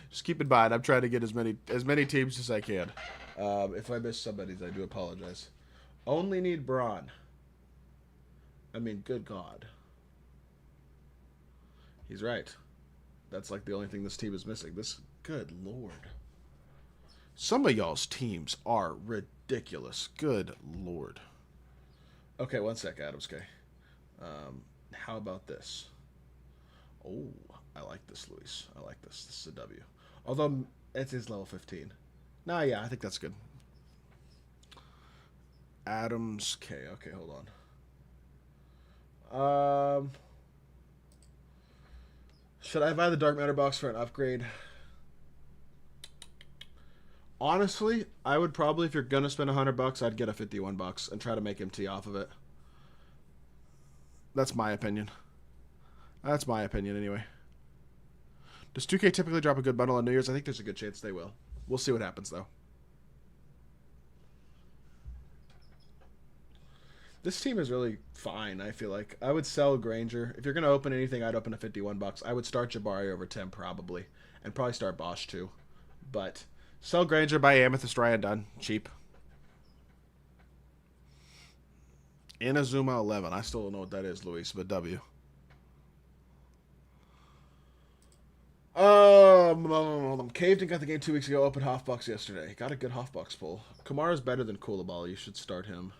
Just keep in mind, I'm trying to get as many teams as I can. If I miss somebody's, I do apologize. Only need Braun. I mean, good God. He's right. That's like the only thing this team is missing. Good Lord. Some of y'all's teams are ridiculous. Good Lord. Okay, one sec, Adams K. How about this? Oh, I like this, Luis. I like this. This is a W. Although it is level 15. Nah, yeah, I think that's good. Adams K. Okay, hold on. Should I buy the Dark Matter box for an upgrade? Honestly, I would probably, if you're gonna spend $100, I'd get a 51 bucks and try to make MT off of it. That's my opinion. That's my opinion, anyway. Does 2K typically drop a good bundle on New Year's? I think there's a good chance they will. We'll see what happens, though. This team is really fine, I feel like. I would sell Granger. If you're going to open anything, I'd open a 51 bucks. I would start Jabari over Tim, probably. And probably start Bosch, too. But sell Granger, buy Amethyst, Ryan Dunn. Cheap. Inazuma 11. I still don't know what that is, Luis, but W. Caved and got the game 2 weeks ago. Opened Hoffbox yesterday. Got a good Hoffbox pull. Kamara's better than Koulibaly. You should start him.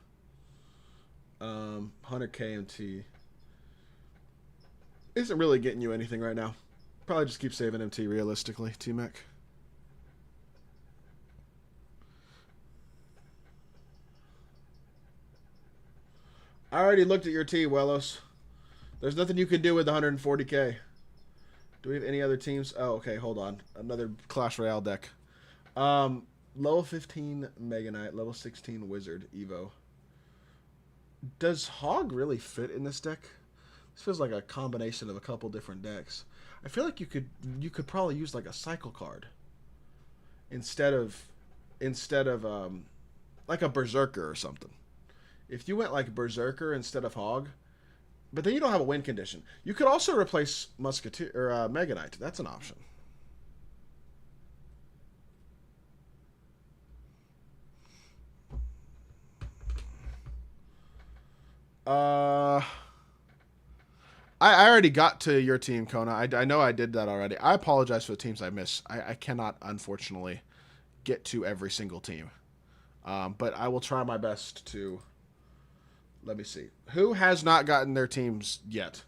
100 KMT. Isn't really getting you anything right now. Probably just keep saving MT realistically, T-Mac. I already looked at your T, Wellos. There's nothing you can do with 140k. Do we have any other teams? Oh, okay, hold on. Another Clash Royale deck. Level 15 Mega Knight, level 16 Wizard, Evo. Does Hog really fit in this deck? This feels like a combination of a couple different decks. I feel like you could probably use like a cycle card instead of like a Berserker or something. If you went like Berserker instead of Hog, but then you don't have a win condition. You could also replace Musketeer or Mega Knight. That's an option. I already got to your team, Kona. I know I did that already. I apologize for the teams I missed. I cannot, unfortunately, get to every single team. But I will try my best to... Let me see. Who has not gotten their teams yet?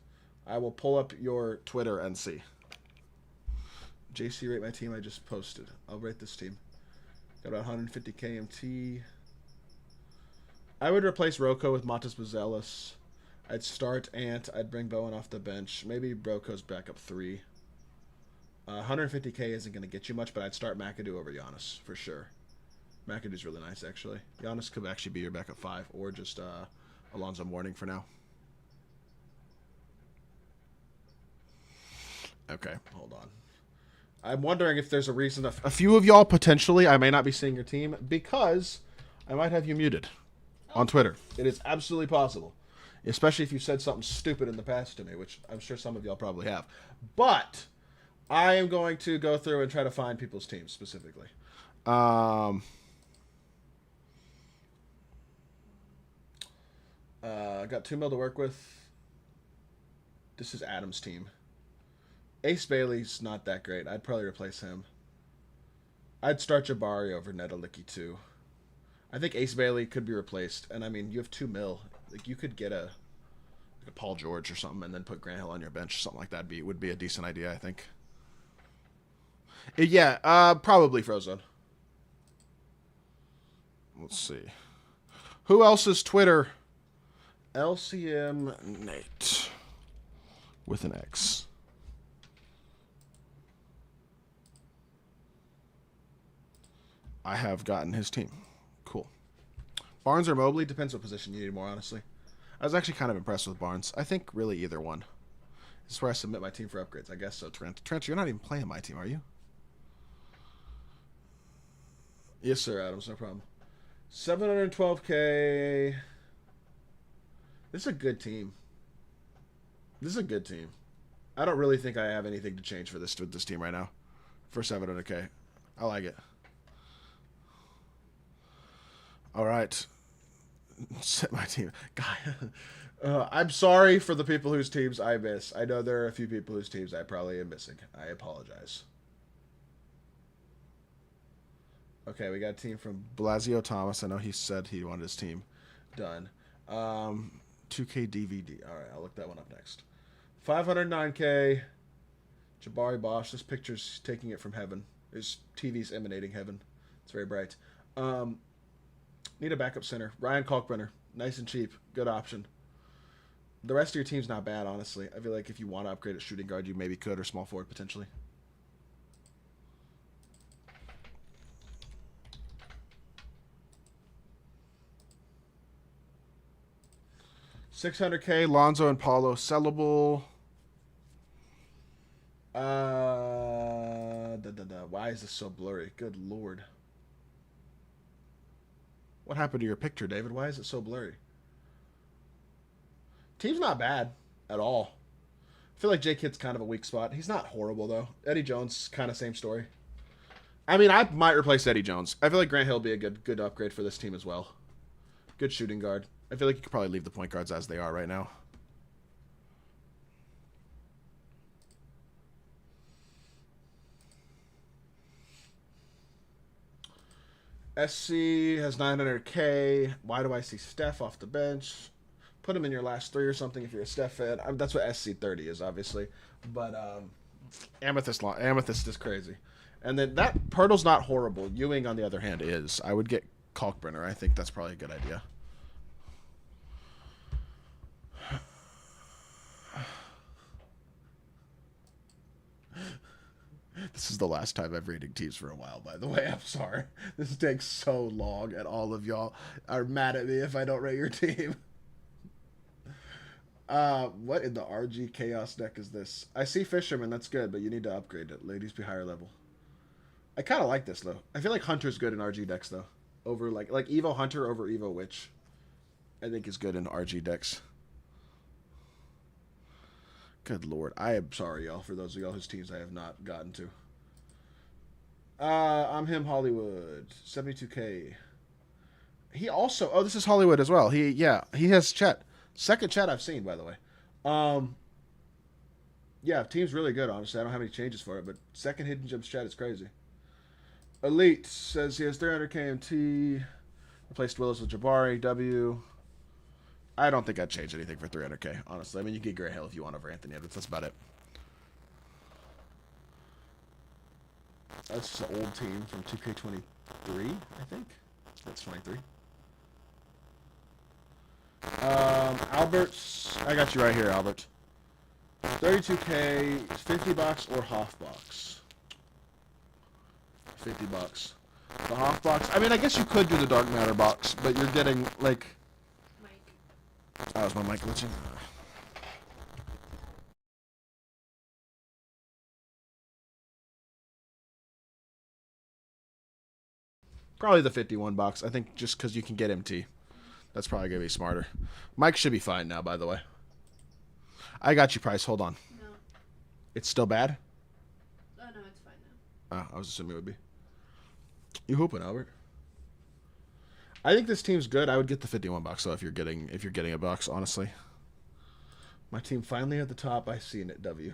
I will pull up your Twitter and see. JC, rate my team I just posted. I'll rate this team. Got about 150 KMT. I would replace Roko with Matas Bazelis. I'd start Ant. I'd bring Bowen off the bench. Maybe Roko's backup 3. 150k isn't going to get you much, but I'd start McAdoo over Giannis for sure. McAdoo's really nice, actually. Giannis could actually be your backup 5 or just Alonzo Mourning for now. Okay, hold on. I'm wondering if there's a reason. A few of y'all, potentially, I may not be seeing your team because I might have you muted on Twitter. It is absolutely possible. Especially if you said something stupid in the past to me, which I'm sure some of y'all probably have. But I am going to go through and try to find people's teams specifically. I got 2 mil to work with. This is Adam's team. Ace Bailey's not that great. I'd probably replace him. I'd start Jabari over Nedalicki too. I think Ace Bailey could be replaced. And I mean, you have 2 mil. Like you could get a Paul George or something and then put Grant Hill on your bench or something like that. Would be a decent idea, I think. Yeah, probably Frozone. Let's see. Who else's Twitter? LCM Nate with an X. I have gotten his team. Cool. Barnes or Mobley? Depends what position you need more, honestly. I was actually kind of impressed with Barnes. I think really either one. This is where I submit my team for upgrades. I guess so, Trent. Trent, you're not even playing my team, are you? Yes, sir, Adams. No problem. 712k. This is a good team. This is a good team. I don't really think I have anything to change for this team right now. For 700k. I like it. All right. Set my team. God. I'm sorry for the people whose teams I miss. I know there are a few people whose teams I probably am missing. I apologize. Okay, we got a team from Blasio Thomas. I know he said he wanted his team done. 2K DVD. All right, I'll look that one up next. 509K. Jabari Bosch. This picture's taking it from heaven. His TV's emanating heaven. It's very bright. Need a backup center. Ryan Kalkbrenner. Nice and cheap. Good option. The rest of your team's not bad, honestly. I feel like if you want to upgrade at shooting guard, you maybe could, or small forward, potentially. $600K, Lonzo and Paulo sellable. Why is this so blurry? Good lord. What happened to your picture, David? Why is it so blurry? Team's not bad at all. I feel like J-Kid's kind of a weak spot. He's not horrible, though. Eddie Jones, kind of same story. I mean, I might replace Eddie Jones. I feel like Grant Hill would be a good upgrade for this team as well. Good shooting guard. I feel like you could probably leave the point guards as they are right now. SC has 900K. Why do I see Steph off the bench? Put him in your last 3 or something if you're a Steph fan. That's what SC30 is, obviously. But Amethyst is crazy. And then that Pirtle's not horrible. Ewing, on the other hand, is. I would get Kalkbrenner. I think that's probably a good idea. This is the last time I've rated teams for a while, by the way. I'm sorry. This takes so long, and all of y'all are mad at me if I don't rate your team. What in the RG Chaos deck is this? I see Fisherman, that's good, but you need to upgrade it. Ladies be higher level. I kind of like this, though. I feel like Hunter's good in RG decks, though. Over, like Evo Hunter over Evo Witch. I think is good in RG decks. Good lord. I am sorry, y'all, for those of y'all whose teams I have not gotten to. I'm him, Hollywood. 72K. He also... Oh, this is Hollywood as well. He has Chet. Second Chet I've seen, by the way. Yeah, team's really good, honestly. I don't have any changes for it, but second Hidden Gems Chet is crazy. Elite says he has 300 KMT. Replaced Willis with Jabari. W. I don't think I'd change anything for 300K, honestly. I mean, you get Gray Hill if you want over Anthony Edwards. That's about it. That's just an old team from 2K23, I think. That's 23. Albert, I got you right here, Albert. 32K, 50 bucks or half box? 50 bucks. The half box. I mean, I guess you could do the dark matter box, but you're getting like. That was my mic glitching. Probably the 51 box. I think just because you can get MT. That's probably going to be smarter. Mike should be fine now, by the way. I got you, Price. Hold on. No. It's still bad? Oh, no, it's fine now. Oh, I was assuming it would be. You hooping, Albert? I think this team's good. I would get the 51 box, though, if you're getting a box, honestly. My team finally at the top. I see it, W.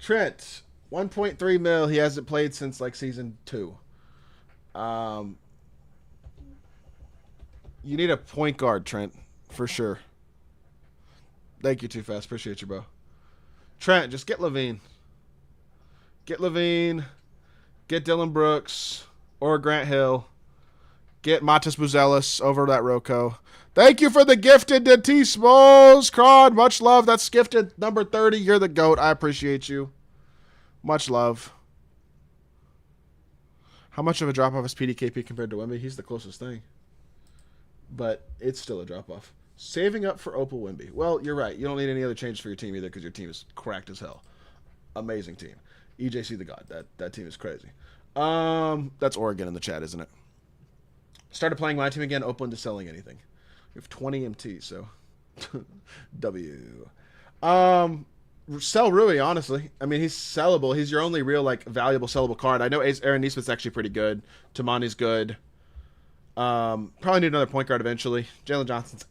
Trent, 1.3 mil. He hasn't played since, like, season 2. You need a point guard, Trent, for sure. Thank you, Too Fast. Appreciate you, bro. Trent, just get Levine. Get Levine. Get Dylan Brooks or Grant Hill. Get Matas Buzelis over that Rocco. Thank you for the gifted to T Smalls. Cron, much love. That's gifted number 30. You're the GOAT. I appreciate you. Much love. How much of a drop-off is PDKP compared to Wemby? He's the closest thing. But it's still a drop-off. Saving up for Opal Wemby. Well, you're right. You don't need any other changes for your team either because your team is cracked as hell. Amazing team. EJC the God. That team is crazy. That's Oregon in the chat, isn't it? Started playing my team again, open to selling anything. We have 20 MT, so W. Sell Rui, honestly. I mean, he's sellable. He's your only real, like, valuable sellable card. I know Aaron Nesmith's actually pretty good. Tamani's good. Probably need another point guard eventually. Jalen Johnson's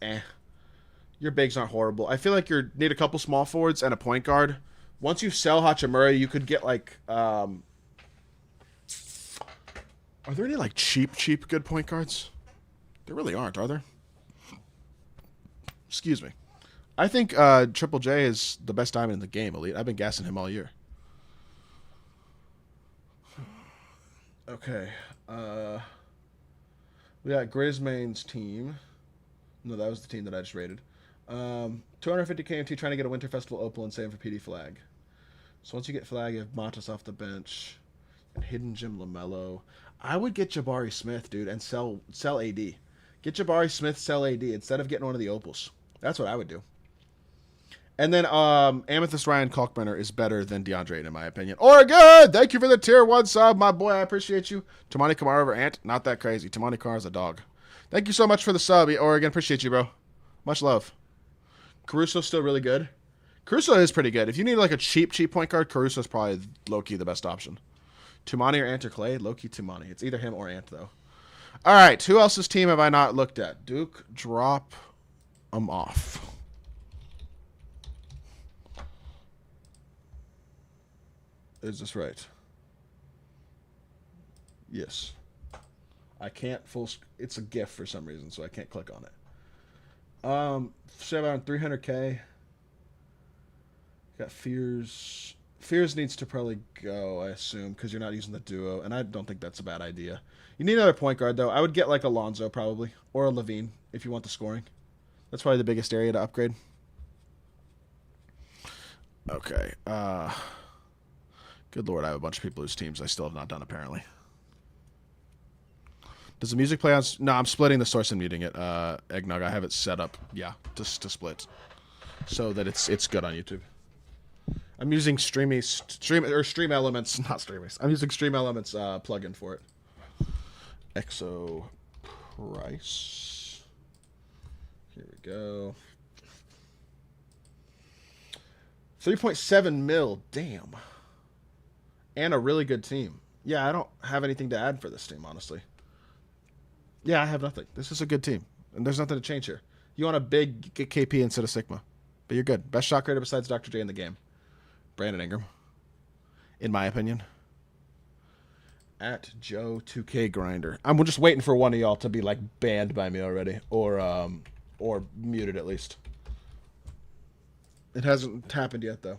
Your bigs aren't horrible. I feel like you need a couple small forwards and a point guard. Once you sell Hachimura, you could get, like, are there any, like, cheap good point guards? There really aren't, are there? Excuse me. I think Triple J is the best diamond in the game, Elite. I've been gassing him all year. Okay. We got Grismain's team. No, that was the team that I just rated. 250 KMT trying to get a Winter Festival Opal and save for PD Flag. So once you get Flag, you have Matas off the bench. And Hidden Gem LaMelo. I would get Jabari Smith, dude, and sell AD. Get Jabari Smith, sell AD instead of getting one of the Opals. That's what I would do. And then Amethyst Ryan Kalkbrenner is better than DeAndre Ayton, in my opinion. Oregon! Thank you for the tier 1 sub, my boy. I appreciate you. Tamani Kamara over Ant. Not that crazy. Tamani Kamara is a dog. Thank you so much for the sub, Oregon. Appreciate you, bro. Much love. Caruso's still really good. Caruso is pretty good. If you need like a cheap point guard, Caruso's probably low-key the best option. Tumani or Ant or Clay? Low-key Tumani. It's either him or Ant, though. All right. Who else's team have I not looked at? Duke, drop them off. Is this right? Yes. I can't it's a GIF for some reason, so I can't click on it. Say around 300K. Got Fears. Fears needs to probably go, I assume, because you're not using the duo, and I don't think that's a bad idea. You need another point guard, though. I would get like Alonzo, probably, or a Levine, if you want the scoring. That's probably the biggest area to upgrade. Okay. Good lord, I have a bunch of people whose teams I still have not done, apparently. Does the music play on... No, I'm splitting the source and muting it. Eggnog, I have it set up, yeah, to split. So that it's good on YouTube. I'm using Stream Elements, not Streamies. I'm using Stream Elements plugin for it. EXO price. Here we go. 3.7 mil. Damn. And a really good team. Yeah, I don't have anything to add for this team, honestly. Yeah, I have nothing. This is a good team, and there's nothing to change here. You want a big KP instead of Sigma, but you're good. Best shot creator besides Dr. J in the game. Brandon Ingram, in my opinion. At Joe 2K Grinder. I'm just waiting for one of y'all to be like banned by me already, or muted at least. It hasn't happened yet though.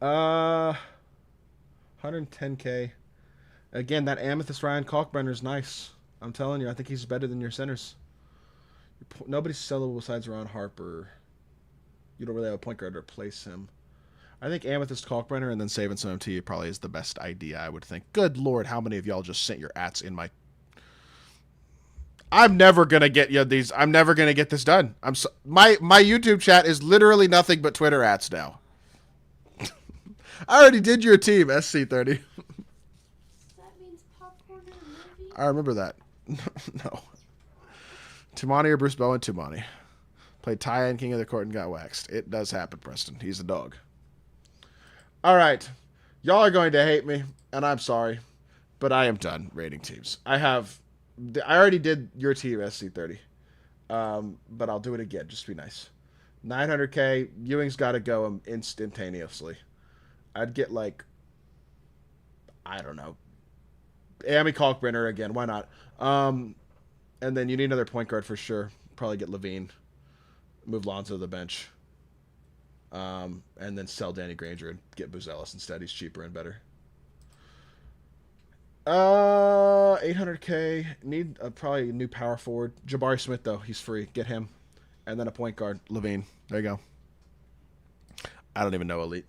Uh, 110K. Again, that Amethyst Ryan Kalkbrenner is nice. I'm telling you, I think he's better than your centers. Nobody's sellable besides Ron Harper. You don't really have a point guard to replace him. I think Amethyst Kalkbrenner and then saving some MT probably is the best idea, I would think. Good lord, how many of y'all just sent your ats in my... I'm never going to get you these. I'm never going to get this done. My YouTube chat is literally nothing but Twitter ats now. I already did your team, SC30. That means popcorn in a movie? I remember that. No. Tumani or Bruce Bowen? Tumani. Played Ty and King of the Court and got waxed. It does happen, Preston. He's a dog. All right. Y'all are going to hate me, and I'm sorry, but I am done rating teams. I already did your team, SC30, but I'll do it again. Just be nice. 900K. Ewing's got to go instantaneously. I'd get like, I don't know, Amy Kalkbrenner again. Why not? And then you need another point guard for sure. Probably get Levine. Move Lonzo to the bench. And then sell Danny Granger and get Buzelis instead. He's cheaper and better. 800K. Need probably a new power forward. Jabari Smith, though. He's free. Get him. And then a point guard. Levine. There you go. I don't even know Elite.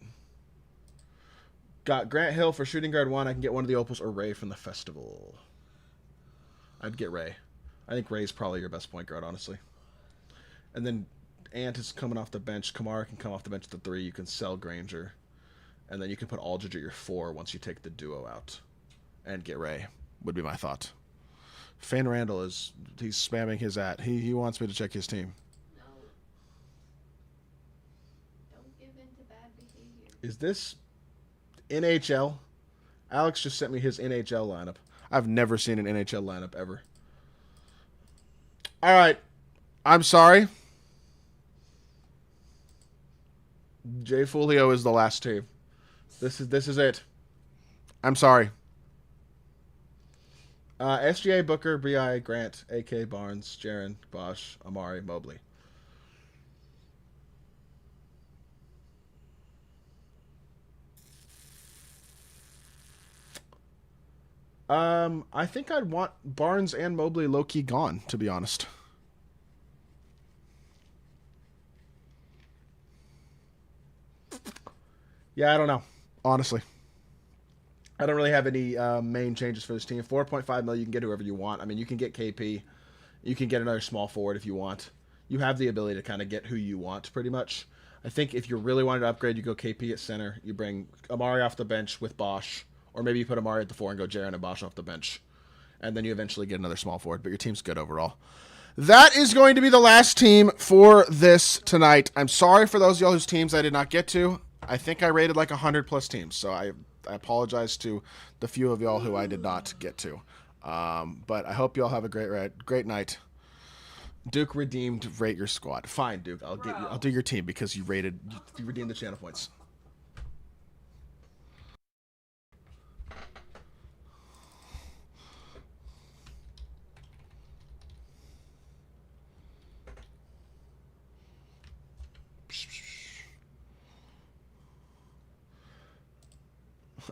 Got Grant Hill for shooting guard 1. I can get one of the Opals or Ray from the festival. I'd get Ray. I think Ray's probably your best point guard, honestly. And then Ant is coming off the bench. Kamara can come off the bench at the 3. You can sell Granger. And then you can put Aldridge at your 4 once you take the duo out. And get Ray, would be my thought. Fan Randall he's spamming his at. He wants me to check his team. No. Don't give in to bad behavior. Is this NHL? Alex just sent me his NHL lineup. I've never seen an NHL lineup ever. All right. I'm sorry. Jay Fulio is the last team. This is it. I'm sorry. SGA, Booker, B.I., Grant, AK, Barnes, Jaren, Bosch, Amari, Mobley. I think I'd want Barnes and Mobley low-key gone, to be honest. Yeah, I don't know, honestly. I don't really have any main changes for this team. 4.5 million, you can get whoever you want. I mean, you can get KP. You can get another small forward if you want. You have the ability to kind of get who you want, pretty much. I think if you really wanted to upgrade, you go KP at center. You bring Amari off the bench with Bosch. Or maybe you put Amari at the 4 and go Jaren and Bosch off the bench. And then you eventually get another small forward. But your team's good overall. That is going to be the last team for this tonight. I'm sorry for those of y'all whose teams I did not get to. I think I rated like 100+ teams. So I apologize to the few of y'all who I did not get to. But I hope y'all have a great night. Duke redeemed rate your squad. Fine, Duke. I'll do your team because you redeemed the channel points.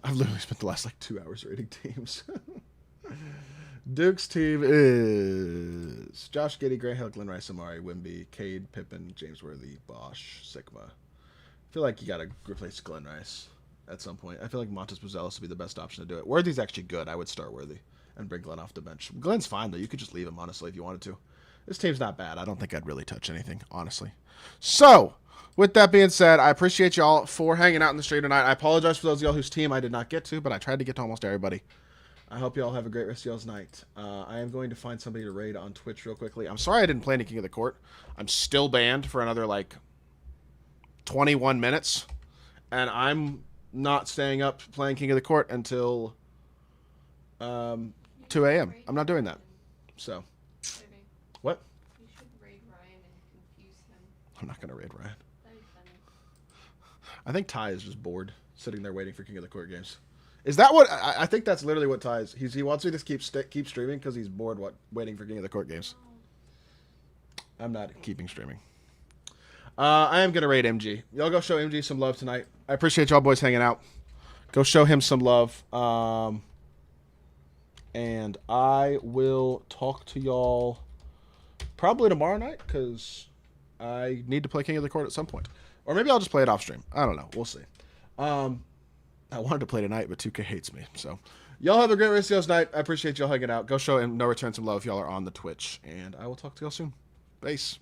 I've literally spent the last like 2 hours rating teams. Duke's team is Josh Giddey, Grant Hill, Glenn Rice, Amari, Wimby, Cade, Pippen, James Worthy, Bosch, Sigma. I feel like you got to replace Glenn Rice at some point. I feel like Montes Buzelis would be the best option to do it. Worthy's actually good. I would start Worthy and bring Glenn off the bench. Glenn's fine, though. You could just leave him, honestly, if you wanted to. This team's not bad. I don't think I'd really touch anything, honestly. So, with that being said, I appreciate y'all for hanging out in the stream tonight. I apologize for those of y'all whose team I did not get to, but I tried to get to almost everybody. I hope y'all have a great rest of y'all's night. I am going to find somebody to raid on Twitch real quickly. I'm sorry I didn't play any King of the Court. I'm still banned for another, 21 minutes. And I'm not staying up playing King of the Court until 2 a.m. I'm not doing that. So. What? You should raid Ryan and confuse him. I'm not going to raid Ryan. That'd be funny. I think Ty is just bored, sitting there waiting for King of the Court games. Is that what I think? That's literally what Ty is. He wants me to keep streaming because he's bored waiting for King of the Court games. I'm not keeping streaming. I am gonna raid MG. Y'all go show MG some love tonight. I appreciate y'all boys hanging out. Go show him some love. And I will talk to y'all probably tomorrow night because I need to play King of the Court at some point, or maybe I'll just play it off stream. I don't know. We'll see. I wanted to play tonight, but 2K hates me. So, y'all have a great rest of y'all's night. I appreciate y'all hanging out. Go show him No Return some love if y'all are on the Twitch. And I will talk to y'all soon. Peace.